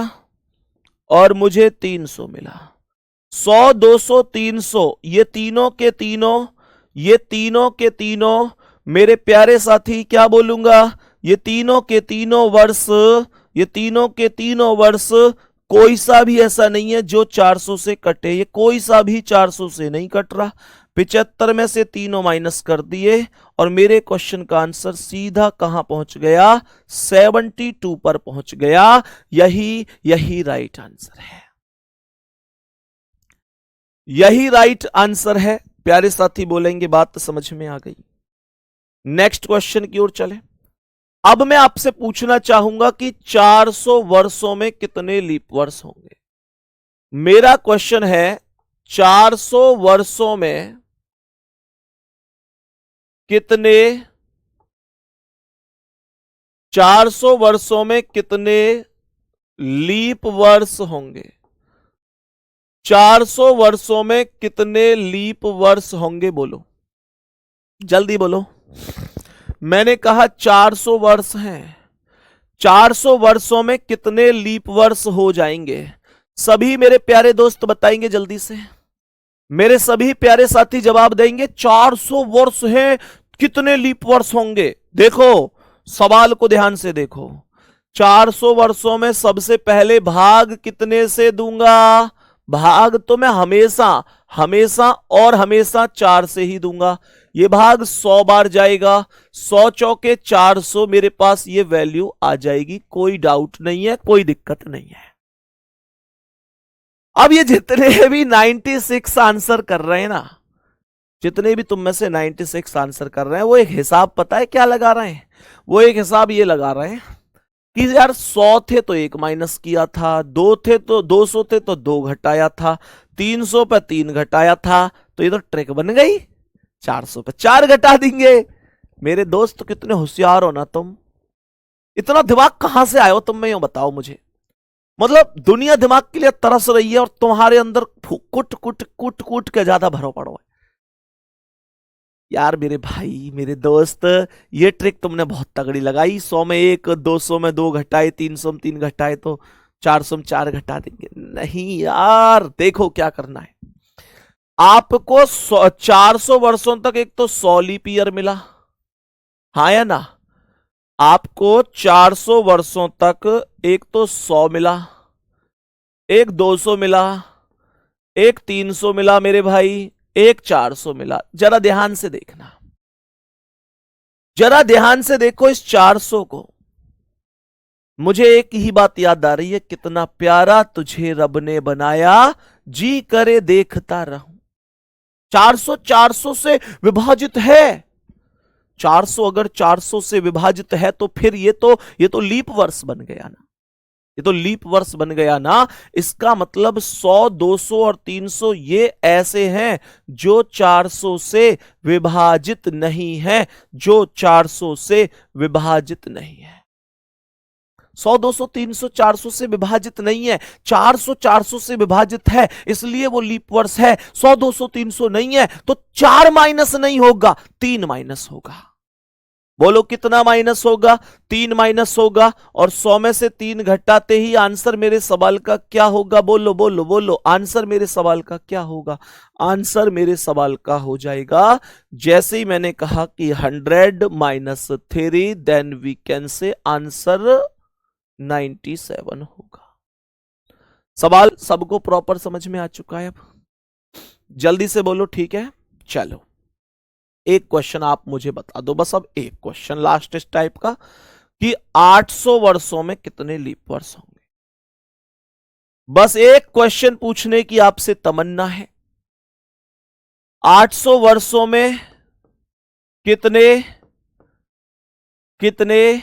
और मुझे 300 मिला। 100 200 300 ये तीनों के तीनों, ये तीनों के तीनों मेरे प्यारे साथी क्या बोलूंगा, ये तीनों के तीनों वर्ष, ये तीनों के तीनों वर्ष कोई सा भी ऐसा नहीं है जो 400 से कटे, ये कोई सा भी 400 से नहीं कट रहा। 75 में से तीनों माइनस कर दिए और मेरे क्वेश्चन का आंसर सीधा कहां पहुंच गया, 72 पर पहुंच गया। यही राइट आंसर है, यही राइट आंसर है। प्यारे साथी बोलेंगे बात तो समझ में आ गई। नेक्स्ट क्वेश्चन की ओर चले। अब मैं आपसे पूछना चाहूंगा कि 400 वर्षों में कितने लीप वर्ष होंगे। मेरा क्वेश्चन है 400 वर्षों में कितने, 400 वर्षों में कितने लीप वर्ष होंगे। 400 वर्षों में कितने लीप वर्ष होंगे, बोलो जल्दी बोलो। मैंने कहा 400 वर्ष हैं, 400 वर्षों में कितने लीप वर्ष हो जाएंगे। सभी मेरे प्यारे दोस्त बताएंगे जल्दी से, मेरे सभी प्यारे साथी जवाब देंगे। 400 वर्ष हैं, कितने लीप वर्ष होंगे। देखो सवाल को ध्यान से देखो, 400 वर्षों में सबसे पहले भाग कितने से दूंगा। भाग तो मैं हमेशा हमेशा और हमेशा 4 से ही दूंगा। ये भाग 100 बार जाएगा, 100 चौके 400 मेरे पास ये वैल्यू आ जाएगी, कोई डाउट नहीं है, कोई दिक्कत नहीं है। अब ये जितने भी 96 आंसर कर रहे हैं ना, जितने भी तुम में से 96 आंसर कर रहे हैं, वो एक हिसाब पता है क्या लगा रहे हैं, वो एक हिसाब ये लगा रहे हैं कि यार 100 थे तो 1 माइनस किया था, 2 थे तो 200 थे तो 2 घटाया था, 300 पे 3 घटाया था, तो ये तो ट्रिक बन गई, 400 पे 4 घटा देंगे। मेरे दोस्त कितने होशियार हो ना तुम, इतना दिमाग कहां से आए हो तुम, में यूं बताओ मुझे। मतलब दुनिया दिमाग के लिए तरस रही है और तुम्हारे अंदर कुट कुट कुट कुट के ज्यादा भरो पड़ो है। यार मेरे भाई मेरे दोस्त, ये ट्रिक तुमने बहुत तगड़ी लगाई। 100 में 1, 200 में 2 घटाए, 300 में 3 घटाए तो 400 में 4 घटा देंगे। नहीं यार, देखो क्या करना है आपको। 400 वर्षों तक एक तो 100 लीप ईयर मिला, हाँ या ना। आपको 400 वर्षों तक एक तो 100 मिला, एक 200 मिला, एक 300 मिला मेरे भाई, एक 400 मिला। जरा ध्यान से देखना, जरा ध्यान से देखो इस 400 को। मुझे एक ही बात याद आ रही है, कितना प्यारा तुझे रब ने बनाया, जी करे देखता रहूं। 400 400 से विभाजित है, 400 अगर 400 से विभाजित है तो फिर ये तो लीप वर्ष बन गया ना, ये तो लीप वर्ष बन गया ना। इसका मतलब 100 200 और 300 ये ऐसे हैं जो 400 से विभाजित नहीं है, जो 400 से विभाजित नहीं है। 100 200 300 400 से विभाजित नहीं है, 400 400 से विभाजित है, इसलिए वो लीप वर्ष है। 100 200 300 नहीं है तो 4 माइनस नहीं होगा, 3 माइनस होगा। बोलो कितना माइनस होगा, 3 माइनस होगा। और 100 में से 3 घटाते ही आंसर मेरे सवाल का क्या होगा, बोलो बोलो बोलो, आंसर मेरे सवाल का क्या होगा। आंसर मेरे सवाल का हो जाएगा, जैसे ही मैंने कहा कि 100 minus 3, then we can say answer 97 होगा। सवाल सबको प्रॉपर समझ में आ चुका है। अब जल्दी से बोलो ठीक है। चलो एक क्वेश्चन आप मुझे बता दो, बस अब एक क्वेश्चन लास्ट इस टाइप का कि 800 वर्षों में कितने लीप वर्ष होंगे। बस एक क्वेश्चन पूछने की आपसे तमन्ना है, 800 वर्षों में कितने कितने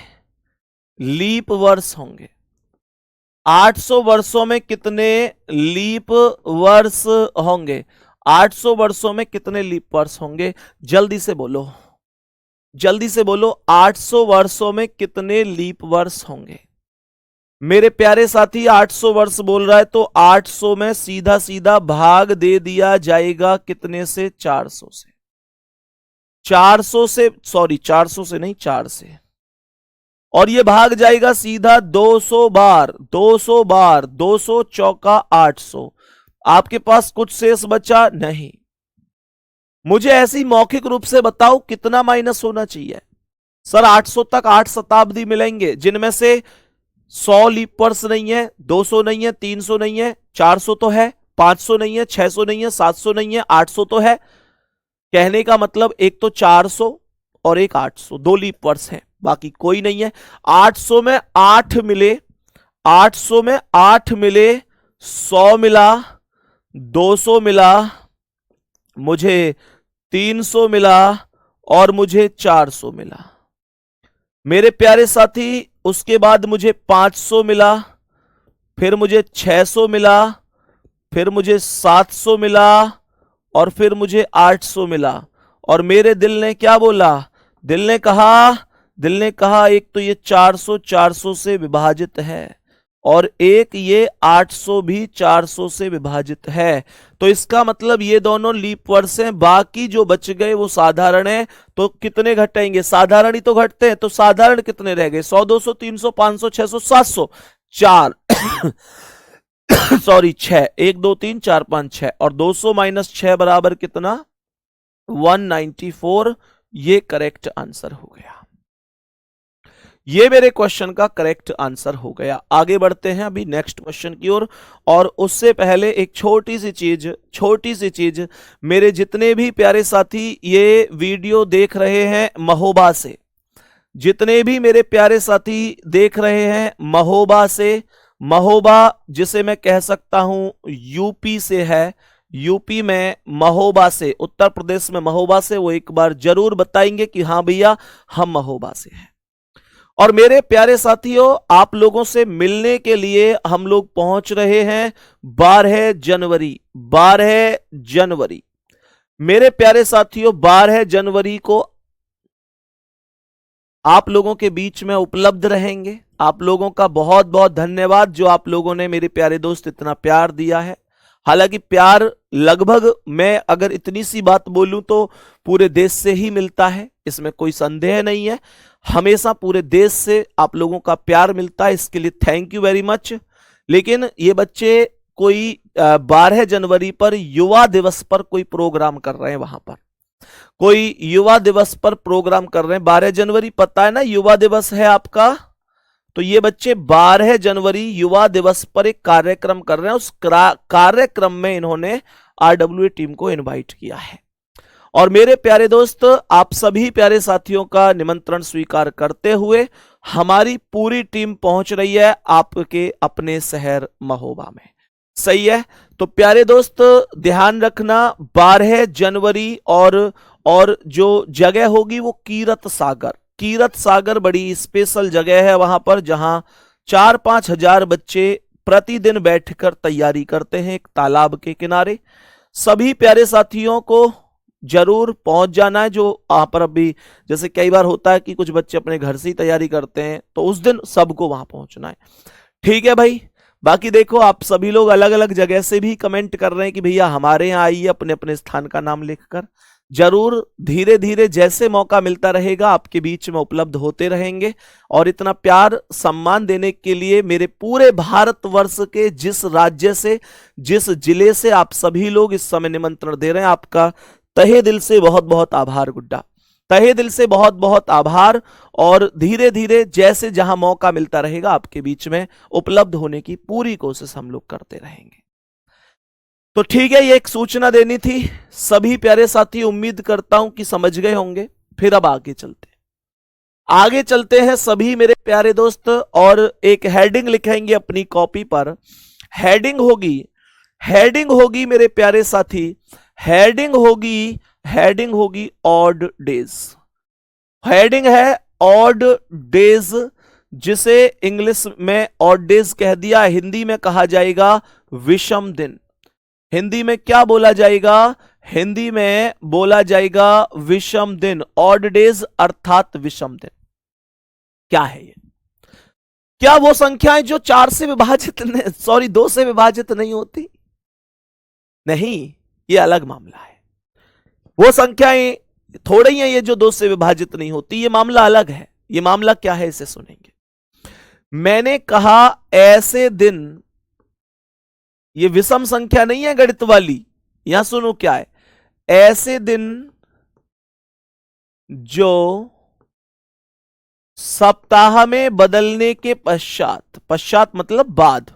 लीप वर्ष होंगे? 800 वर्षों में कितने लीप वर्ष होंगे? 800 वर्षों में कितने लीप वर्ष होंगे? जल्दी से बोलो, जल्दी से बोलो, 800 वर्षों में कितने लीप वर्ष होंगे? मेरे प्यारे साथी 800 वर्ष बोल रहा है तो 800 में सीधा सीधा भाग दे दिया जाएगा कितने से? 400 से। 400 से, सॉरी 400 से नहीं, 4 से, और ये भाग जाएगा सीधा 200 बार। 200 बार, 200 चौका 800। आपके पास कुछ शेष बचा नहीं। मुझे ऐसी मौखिक रूप से बताओ कितना माइनस होना चाहिए? सर 800 तक 8 शताब्दी मिलेंगे, जिनमें से 100 लीप वर्ष नहीं है, 200 नहीं है, 300 नहीं है, 400 तो है, 500 नहीं है, 600 नहीं है, 700 नहीं है, 800 तो है। कहने का मतलब एक तो 400 और एक 800, 2 लीप वर्ष है, बाकी कोई नहीं है। 800 में 8 मिले, 800 में 8 मिले, 100 मिला, 200 मिला, मुझे 300 मिला और मुझे 400 मिला। मेरे प्यारे साथी उसके बाद मुझे 500 मिला, फिर मुझे 600 मिला, फिर मुझे 700 मिला और फिर मुझे 800 मिला। और मेरे दिल ने क्या बोला? दिल ने कहा एक तो ये 400 400 से विभाजित है और एक ये 800 भी 400 से विभाजित है। तो इसका मतलब ये दोनों लीप वर्ष हैं, बाकी जो बच गए वो साधारण है। तो कितने घटेंगे? साधारण ही तो घटते हैं, तो साधारण कितने रह गए? 100, 200, 300, 500, 600, 700, 4 सॉरी 6, 1 2 3 4 5 6, और 200 माइनस 6 बराबर कितना? 194। ये करेक्ट आंसर हो गया। ये मेरे क्वेश्चन का करेक्ट आंसर हो गया। आगे बढ़ते हैं अभी नेक्स्ट क्वेश्चन की ओर, और उससे पहले एक छोटी सी चीज मेरे जितने भी प्यारे साथी ये वीडियो देख रहे हैं महोबा से, जितने भी मेरे प्यारे साथी देख रहे हैं महोबा से, महोबा जिसे मैं कह सकता हूं यूपी से है, यूपी में महोबा से, उत्तर प्रदेश में महोबा से, वो एक बार जरूर बताएंगे कि हाँ भैया हम महोबा से हैं। और मेरे प्यारे साथियों आप लोगों से मिलने के लिए हम लोग पहुंच रहे हैं 12 जनवरी। 12 जनवरी मेरे प्यारे साथियों 12 जनवरी को आप लोगों के बीच में उपलब्ध रहेंगे। आप लोगों का बहुत बहुत धन्यवाद जो आप लोगों ने मेरे प्यारे दोस्त इतना प्यार दिया है। हालांकि प्यार लगभग मैं अगर इतनी सी बात बोलूं तो पूरे देश से ही मिलता है, इसमें कोई संदेह नहीं है। हमेशा पूरे देश से आप लोगों का प्यार मिलता है, इसके लिए थैंक यू वेरी मच। लेकिन ये बच्चे कोई 12 जनवरी पर युवा दिवस पर कोई प्रोग्राम कर रहे हैं, वहां पर कोई युवा दिवस पर प्रोग्राम कर रहे हैं। 12 जनवरी पता है ना युवा दिवस है आपका, तो ये बच्चे 12 जनवरी युवा दिवस पर एक कार्यक्रम कर रहे हैं। उस कार्यक्रम में इन्होंने आरडब्ल्यूए टीम को इनवाइट किया है। और मेरे प्यारे दोस्त आप सभी प्यारे साथियों का निमंत्रण स्वीकार करते हुए हमारी पूरी टीम पहुंच रही है आपके अपने शहर महोबा में। सही है? तो प्यारे दोस्त ध्यान रखना 12 जनवरी और जो जगह होगी वो कीरत सागर। कीरत सागर बड़ी स्पेशल जगह है वहां पर, जहां 4-5 हजार बच्चे प्रतिदिन बैठकर तैयारी करते हैं एक तालाब के किनारे। सभी प्यारे साथियों को जरूर पहुंच जाना है। जो वहां पर अभी जैसे कई बार होता है कि कुछ बच्चे अपने घर से ही तैयारी करते हैं, तो उस दिन सबको वहां पहुंचना है। ठीक है भाई। बाकी देखो आप सभी लोग अलग अलग जगह से भी कमेंट कर रहे हैं कि भैया हमारे यहाँ आइए, अपने अपने स्थान का नाम लिखकर। जरूर धीरे धीरे जैसे मौका मिलता रहेगा आपके बीच में उपलब्ध होते रहेंगे। और इतना प्यार सम्मान देने के लिए मेरे पूरे भारतवर्ष के जिस राज्य से, जिस जिले से आप सभी लोग इस समय निमंत्रण दे रहे हैं, आपका तहे दिल से बहुत बहुत आभार गुड्डा, तहे दिल से बहुत बहुत आभार। और धीरे धीरे जैसे जहां मौका मिलता रहेगा आपके बीच में उपलब्ध होने की पूरी कोशिश हम लोग करते रहेंगे। तो ठीक है, ये एक सूचना देनी थी। सभी प्यारे साथी उम्मीद करता हूं कि समझ गए होंगे। फिर अब आगे चलते हैं सभी मेरे प्यारे दोस्त, और एक हेडिंग लिखेंगे अपनी कॉपी पर। हेडिंग होगी मेरे प्यारे साथी, हेडिंग होगी ऑड डेज। हेडिंग है ऑड डेज जिसे इंग्लिश में ऑड डेज कह दिया, हिंदी में कहा जाएगा विषम दिन। हिंदी में क्या बोला जाएगा? हिंदी में बोला जाएगा विषम दिन, ऑड डेज अर्थात विषम दिन। क्या है ये? क्या वो संख्याएं जो 4 से विभाजित सॉरी 2 से विभाजित नहीं होती? नहीं, ये अलग मामला है। वो संख्याएं थोड़ी ही हैं ये जो 2 से विभाजित नहीं होती, ये मामला अलग है। ये मामला क्या है इसे सुनेंगे। मैंने कहा ऐसे दिन, ये विषम संख्या नहीं है गणित वाली, यहां सुनो क्या है। ऐसे दिन जो सप्ताह में बदलने के पश्चात, पश्चात मतलब बाद,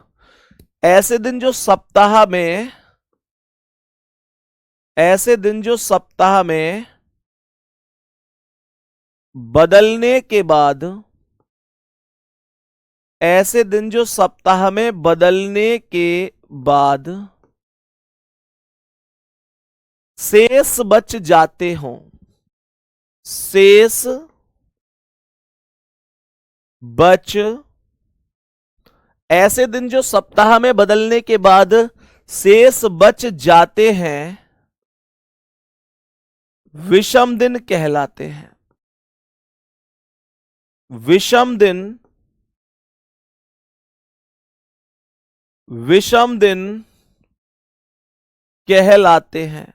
ऐसे दिन जो सप्ताह में, ऐसे दिन जो सप्ताह में बदलने के बाद, ऐसे दिन जो सप्ताह में बदलने के बाद शेष बच जाते हों, शेष बच, ऐसे दिन जो सप्ताह में बदलने के बाद शेष बच जाते हैं, विषम दिन कहलाते हैं। विषम दिन, विषम दिन कहलाते हैं।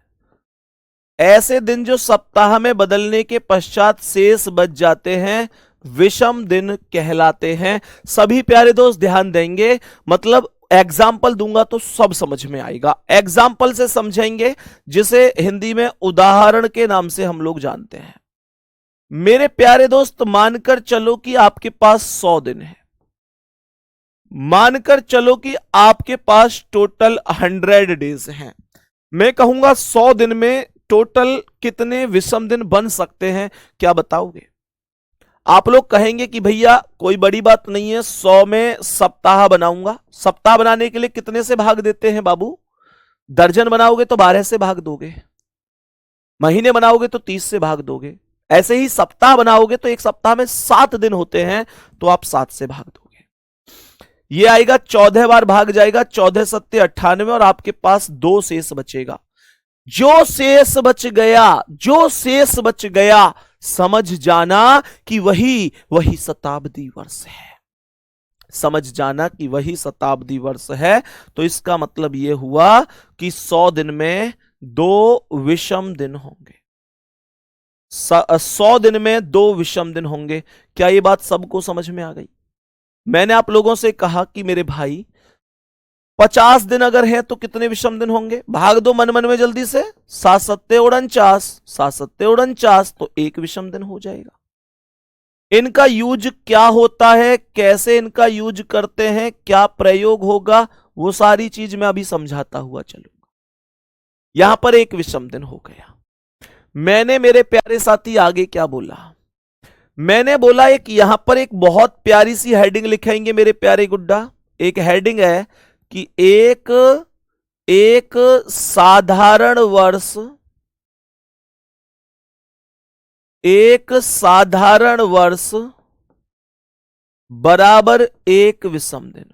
ऐसे दिन जो सप्ताह में बदलने के पश्चात शेष बच जाते हैं, विषम दिन कहलाते हैं। सभी प्यारे दोस्त ध्यान देंगे, मतलब एग्जाम्पल दूंगा तो सब समझ में आएगा। एग्जाम्पल से समझेंगे, जिसे हिंदी में उदाहरण के नाम से हम लोग जानते हैं। मेरे प्यारे दोस्त, मानकर चलो कि आपके पास 100 दिन है, मानकर चलो कि आपके पास टोटल 100 डेज हैं। मैं कहूंगा 100 दिन में टोटल कितने विषम दिन बन सकते हैं, क्या बताओगे? आप लोग कहेंगे कि भैया कोई बड़ी बात नहीं है, 100 में सप्ताह बनाऊंगा। सप्ताह बनाने के लिए कितने से भाग देते हैं बाबू? दर्जन बनाओगे तो 12 से भाग दोगे, महीने बनाओगे तो 30 से भाग दोगे, ऐसे ही सप्ताह बनाओगे तो एक सप्ताह में 7 दिन होते हैं, तो आप 7 से भाग दोगे। ये आएगा 14 बार भाग जाएगा, 14 सत्ते 98, और आपके पास 2 शेष बचेगा। जो शेष बच गया, जो शेष बच गया, समझ जाना कि वही शताब्दी वर्ष है। समझ जाना कि वही शताब्दी वर्ष है। तो इसका मतलब यह हुआ कि 100 दिन में 2 विषम दिन होंगे। 100 दिन में 2 विषम दिन होंगे। क्या ये बात सबको समझ में आ गई? मैंने आप लोगों से कहा कि मेरे भाई 50 दिन अगर है तो कितने विषम दिन होंगे? भाग दो मन मन में जल्दी से, 7 सत्ते 49, 7 सत्ते 49, तो 1 विषम दिन हो जाएगा। इनका यूज क्या होता है, कैसे इनका यूज करते हैं, क्या प्रयोग होगा, वो सारी चीज मैं अभी समझाता हुआ चलूंगा। यहां पर 1 विषम दिन हो गया। मैंने मेरे प्यारे साथी आगे क्या बोला? मैंने बोला एक यहां पर एक बहुत प्यारी सी हेडिंग लिखेंगे मेरे प्यारे गुड्डा। एक हेडिंग है कि एक साधारण वर्ष, एक साधारण वर्ष बराबर 1 विषम दिन।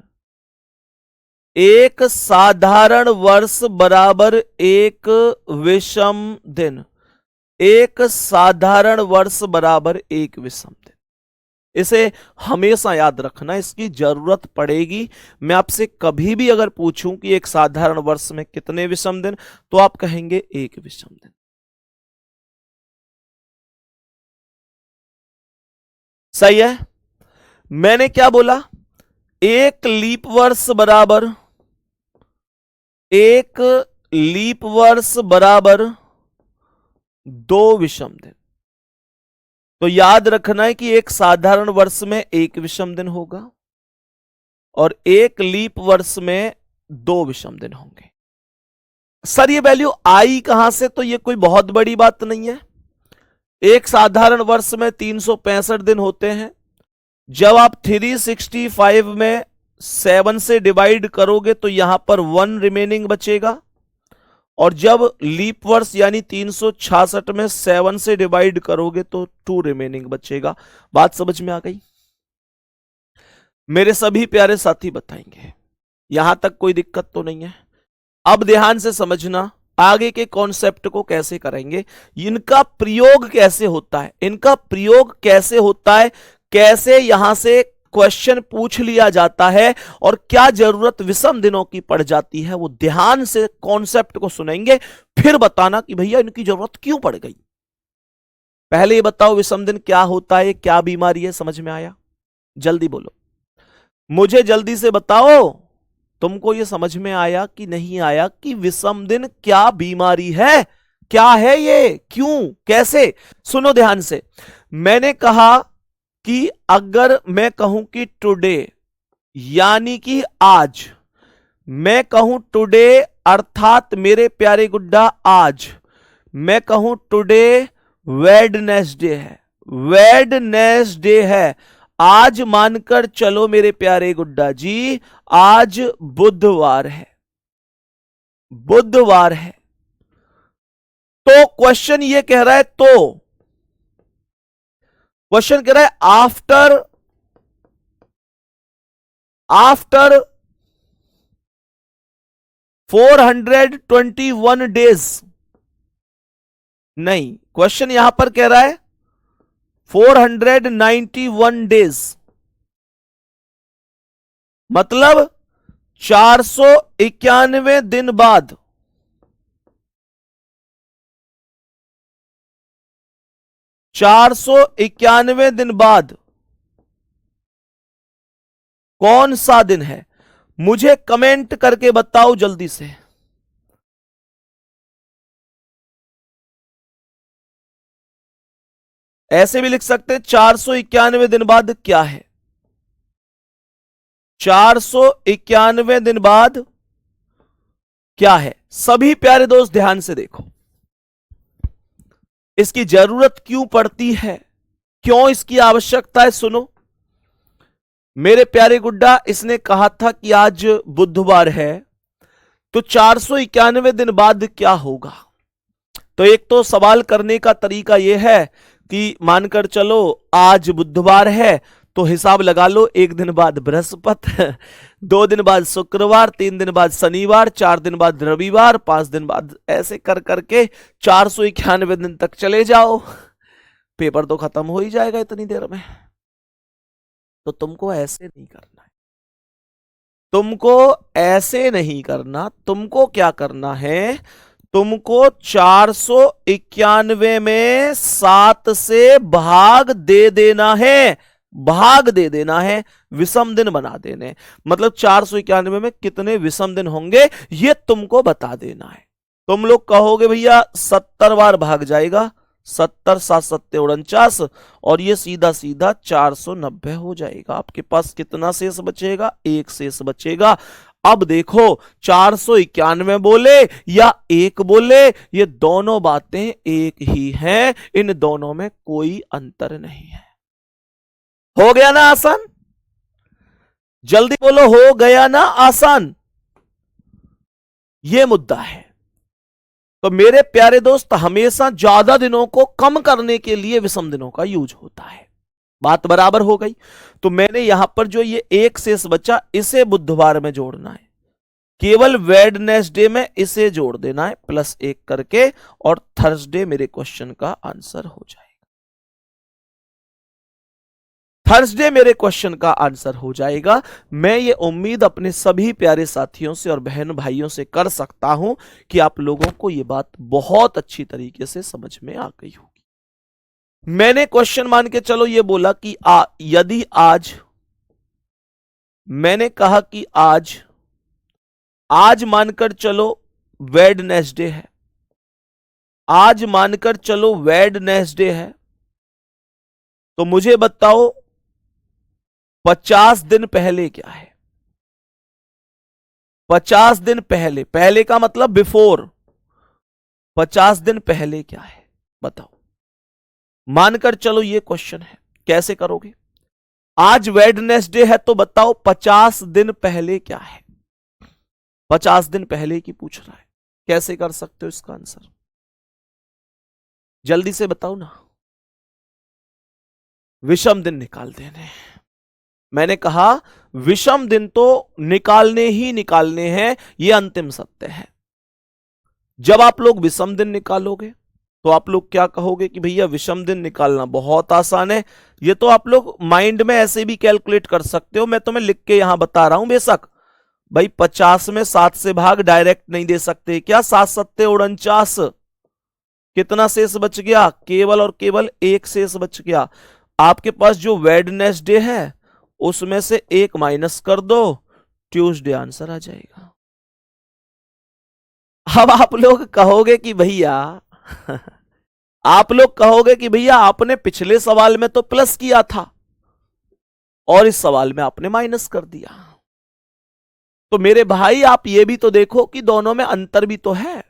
एक साधारण वर्ष बराबर 1 विषम दिन। एक साधारण वर्ष बराबर 1 विषम दिन। इसे हमेशा याद रखना, इसकी जरूरत पड़ेगी। मैं आपसे कभी भी अगर पूछूं कि एक साधारण वर्ष में कितने विषम दिन, तो आप कहेंगे 1 विषम दिन। सही है? मैंने क्या बोला? एक लीप वर्ष बराबर, एक लीप वर्ष बराबर 2 विषम दिन। तो याद रखना है कि एक साधारण वर्ष में 1 विषम दिन होगा और एक लीप वर्ष में 2 विषम दिन होंगे। सर ये वैल्यू आई कहां से? तो ये कोई बहुत बड़ी बात नहीं है। एक साधारण वर्ष में 365 दिन होते हैं। जब आप 365 में 7 से डिवाइड करोगे तो यहां पर 1 रिमेनिंग बचेगा, और जब लीप वर्ष यानी 366 में 7 से डिवाइड करोगे तो 2 रिमेनिंग बचेगा। बात समझ में आ गई? मेरे सभी प्यारे साथी बताएंगे। यहां तक कोई दिक्कत तो नहीं है। अब ध्यान से समझना, आगे के कॉन्सेप्ट को कैसे करेंगे, इनका प्रयोग कैसे होता है, इनका प्रयोग कैसे होता है, कैसे यहां से क्वेश्चन पूछ लिया जाता है और क्या जरूरत विषम दिनों की पड़ जाती है, वो ध्यान से कॉन्सेप्ट को सुनेंगे, फिर बताना कि भैया इनकी जरूरत क्यों पड़ गई। पहले ये बताओ विषम दिन क्या होता है, क्या बीमारी है, समझ में आया? जल्दी बोलो, मुझे जल्दी से बताओ, तुमको ये समझ में आया कि नहीं आया कि विषम दिन क्या बीमारी है, क्या है ये, क्यों, कैसे? सुनो ध्यान से। मैंने कहा कि अगर मैं कहूं कि टुडे यानी कि आज, मैं कहूं टुडे अर्थात मेरे प्यारे गुड्डा आज, मैं कहूं टुडे वेडनेसडे है, वेडनेसडे है, आज मानकर चलो मेरे प्यारे गुड्डा जी, आज बुधवार है, बुधवार है। तो क्वेश्चन ये कह रहा है, तो क्वेश्चन कह रहा है आफ्टर 421 डेज, नहीं, क्वेश्चन यहां पर कह रहा है 491 डेज, मतलब 491 दिन बाद, 491 दिन बाद कौन सा दिन है? मुझे कमेंट करके बताओ जल्दी से। ऐसे भी लिख सकते हैं 491 दिन बाद क्या है, 491 दिन बाद क्या है? सभी प्यारे दोस्त ध्यान से देखो, इसकी जरूरत क्यों पड़ती है, क्यों इसकी आवश्यकता है, सुनो। मेरे प्यारे गुड्डा, इसने कहा था कि आज बुधवार है, तो 491 दिन बाद क्या होगा? तो एक तो सवाल करने का तरीका यह है कि मानकर चलो आज बुधवार है, तो हिसाब लगा लो, एक दिन बाद बृहस्पति, 2 दिन बाद शुक्रवार, 3 दिन बाद शनिवार, 4 दिन बाद रविवार, 5 दिन बाद, ऐसे कर करके 491 दिन तक चले जाओ, पेपर तो खत्म हो ही जाएगा इतनी देर में। तो तुमको ऐसे नहीं करना है, तुमको ऐसे नहीं करना, तुमको क्या करना है, तुमको 491 में 7 से भाग दे देना है, भाग दे देना है, विषम दिन बना देने, मतलब 491 में कितने विषम दिन होंगे ये तुमको बता देना है। तुम लोग कहोगे भैया 70 बार भाग जाएगा, 70 7 7 49, और ये सीधा सीधा 490 हो जाएगा। आपके पास कितना शेष बचेगा? 1 शेष बचेगा। अब देखो 491 बोले या 1 बोले, ये दोनों बातें एक ही हैं, इन दोनों में कोई अंतर नहीं है। हो गया ना आसान? जल्दी बोलो, हो गया ना आसान? ये मुद्दा है। तो मेरे प्यारे दोस्त, हमेशा ज्यादा दिनों को कम करने के लिए विषम दिनों का यूज होता है। बात बराबर हो गई? तो मैंने यहां पर जो ये 1 शेष बचा, इसे बुधवार में जोड़ना है, केवल वेडनेसडे में इसे जोड़ देना है +1 करके, और थर्सडे मेरे क्वेश्चन का आंसर हो जाएगा। थर्सडे मेरे क्वेश्चन का आंसर हो जाएगा। मैं ये उम्मीद अपने सभी प्यारे साथियों से और बहन भाइयों से कर सकता हूं कि आप लोगों को ये बात बहुत अच्छी तरीके से समझ में आ गई होगी। मैंने क्वेश्चन मान के चलो ये बोला कि यदि आज, मैंने कहा कि आज मानकर चलो वेडनेसडे है, आज मानकर चलो वेडनेसडे है, तो मुझे बताओ 50 दिन पहले क्या है? 50 दिन पहले, पहले का मतलब बिफोर, 50 दिन पहले क्या है बताओ? मानकर चलो ये क्वेश्चन है, कैसे करोगे? आज वेडनेसडे है, तो बताओ 50 दिन पहले क्या है? 50 दिन पहले की पूछ रहा है, कैसे कर सकते हो इसका आंसर? जल्दी से बताओ ना। विषम दिन निकाल देने। मैंने कहा विषम दिन तो निकालने ही निकालने हैं, यह अंतिम सत्य है। जब आप लोग विषम दिन निकालोगे तो आप लोग क्या कहोगे कि भैया विषम दिन निकालना बहुत आसान है, ये तो आप लोग माइंड में ऐसे भी कैलकुलेट कर सकते हो, मैं तुम्हें लिख के यहां बता रहा हूं। बेशक भाई 50 में 7 से भाग डायरेक्ट नहीं दे सकते क्या, 7 सत्ते 49, कितना शेष बच गया, केवल और केवल एक शेष बच गया। आपके पास जो वेडनेसडे है उसमें से एक माइनस कर दो, ट्यूसडे आंसर आ जाएगा। अब आप लोग कहोगे कि भैया आप लोग कहोगे कि भैया आपने पिछले सवाल में तो प्लस किया था और इस सवाल में आपने माइनस कर दिया। तो मेरे भाई आप ये भी तो देखो कि दोनों में अंतर भी तो है।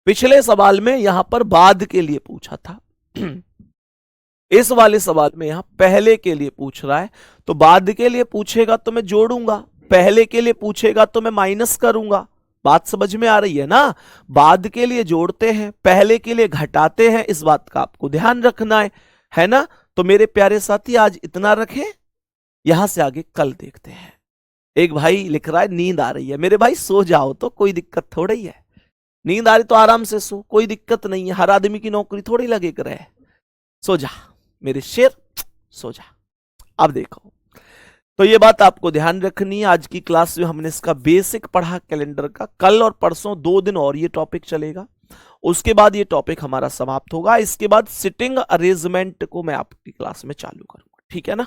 पिछले सवाल में यहां पर बाद के लिए पूछा था, इस वाले सवाल में यहां पहले के लिए पूछ रहा है। तो बाद के लिए पूछेगा तो मैं जोड़ूंगा, पहले के लिए पूछेगा तो मैं माइनस करूंगा। बात समझ में आ रही है ना? बाद के लिए जोड़ते हैं, पहले के लिए घटाते हैं, इस बात का आपको ध्यान रखना है ना? तो मेरे प्यारे साथी आज इतना रखें, यहां से आगे कल देखते हैं। एक भाई लिख रहा है नींद आ रही है। मेरे भाई सो जाओ, तो कोई दिक्कत थोड़ी ही है। नींद आ रही तो आराम से सो, कोई दिक्कत नहीं है। हर आदमी की नौकरी थोड़ी लगे कर रहे। सो जा मेरे शेर, सो जा। अब देखो, तो ये बात आपको ध्यान रखनी है। आज की क्लास में हमने इसका बेसिक पढ़ा कैलेंडर का। कल और परसों 2 दिन और ये टॉपिक चलेगा, उसके बाद ये टॉपिक हमारा समाप्त होगा। इसके बाद सिटिंग अरेंजमेंट को मैं आपकी क्लास में चालू करूंगा, ठीक है ना?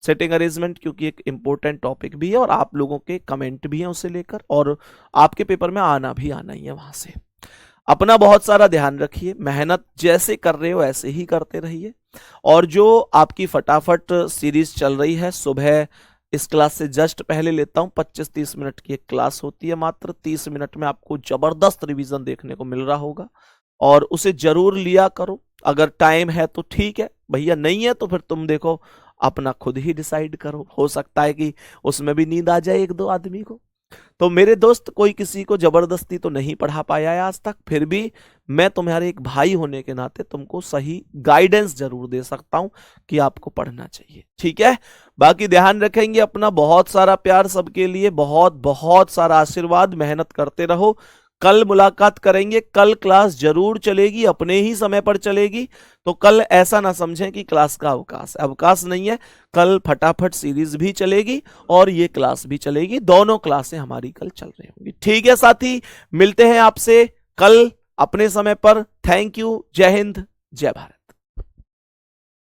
सेटिंग अरेंजमेंट क्योंकि एक इंपॉर्टेंट टॉपिक भी है और आप लोगों के कमेंट भी हैं उसे लेकर, और आपके पेपर में आना ही है वहां से। अपना बहुत सारा ध्यान रखिए, मेहनत जैसे कर रहे हो ऐसे ही करते रहिए। और जो आपकी फटाफट सीरीज चल रही है, सुबह इस क्लास से जस्ट पहले लेता हूं, 25-30 मिनट की एक क्लास होती है, मात्र 30 मिनट में आपको जबरदस्त रिवीजन देखने को मिल रहा होगा, और उसे जरूर लिया करो। अगर टाइम है तो ठीक है, भैया नहीं है तो फिर तुम देखो, अपना खुद ही डिसाइड करो। हो सकता है कि उसमें भी नींद आ जाए 1-2 आदमी को। तो मेरे दोस्त, कोई किसी को जबरदस्ती तो नहीं पढ़ा पाया है आज तक, फिर भी मैं तुम्हारे एक भाई होने के नाते तुमको सही गाइडेंस जरूर दे सकता हूं कि आपको पढ़ना चाहिए, ठीक है? बाकी ध्यान रखेंगे अपना। बहुत सारा प्यार सबके लिए, बहुत बहुत सारा आशीर्वाद, मेहनत करते रहो। कल मुलाकात करेंगे, कल क्लास जरूर चलेगी, अपने ही समय पर चलेगी। तो कल ऐसा ना समझें कि क्लास का अवकाश नहीं है। कल फटाफट सीरीज भी चलेगी और ये क्लास भी चलेगी, दोनों क्लासें हमारी कल चल रही होंगी, ठीक है साथी? मिलते हैं आपसे कल अपने समय पर। थैंक यू, जय हिंद, जय भारत।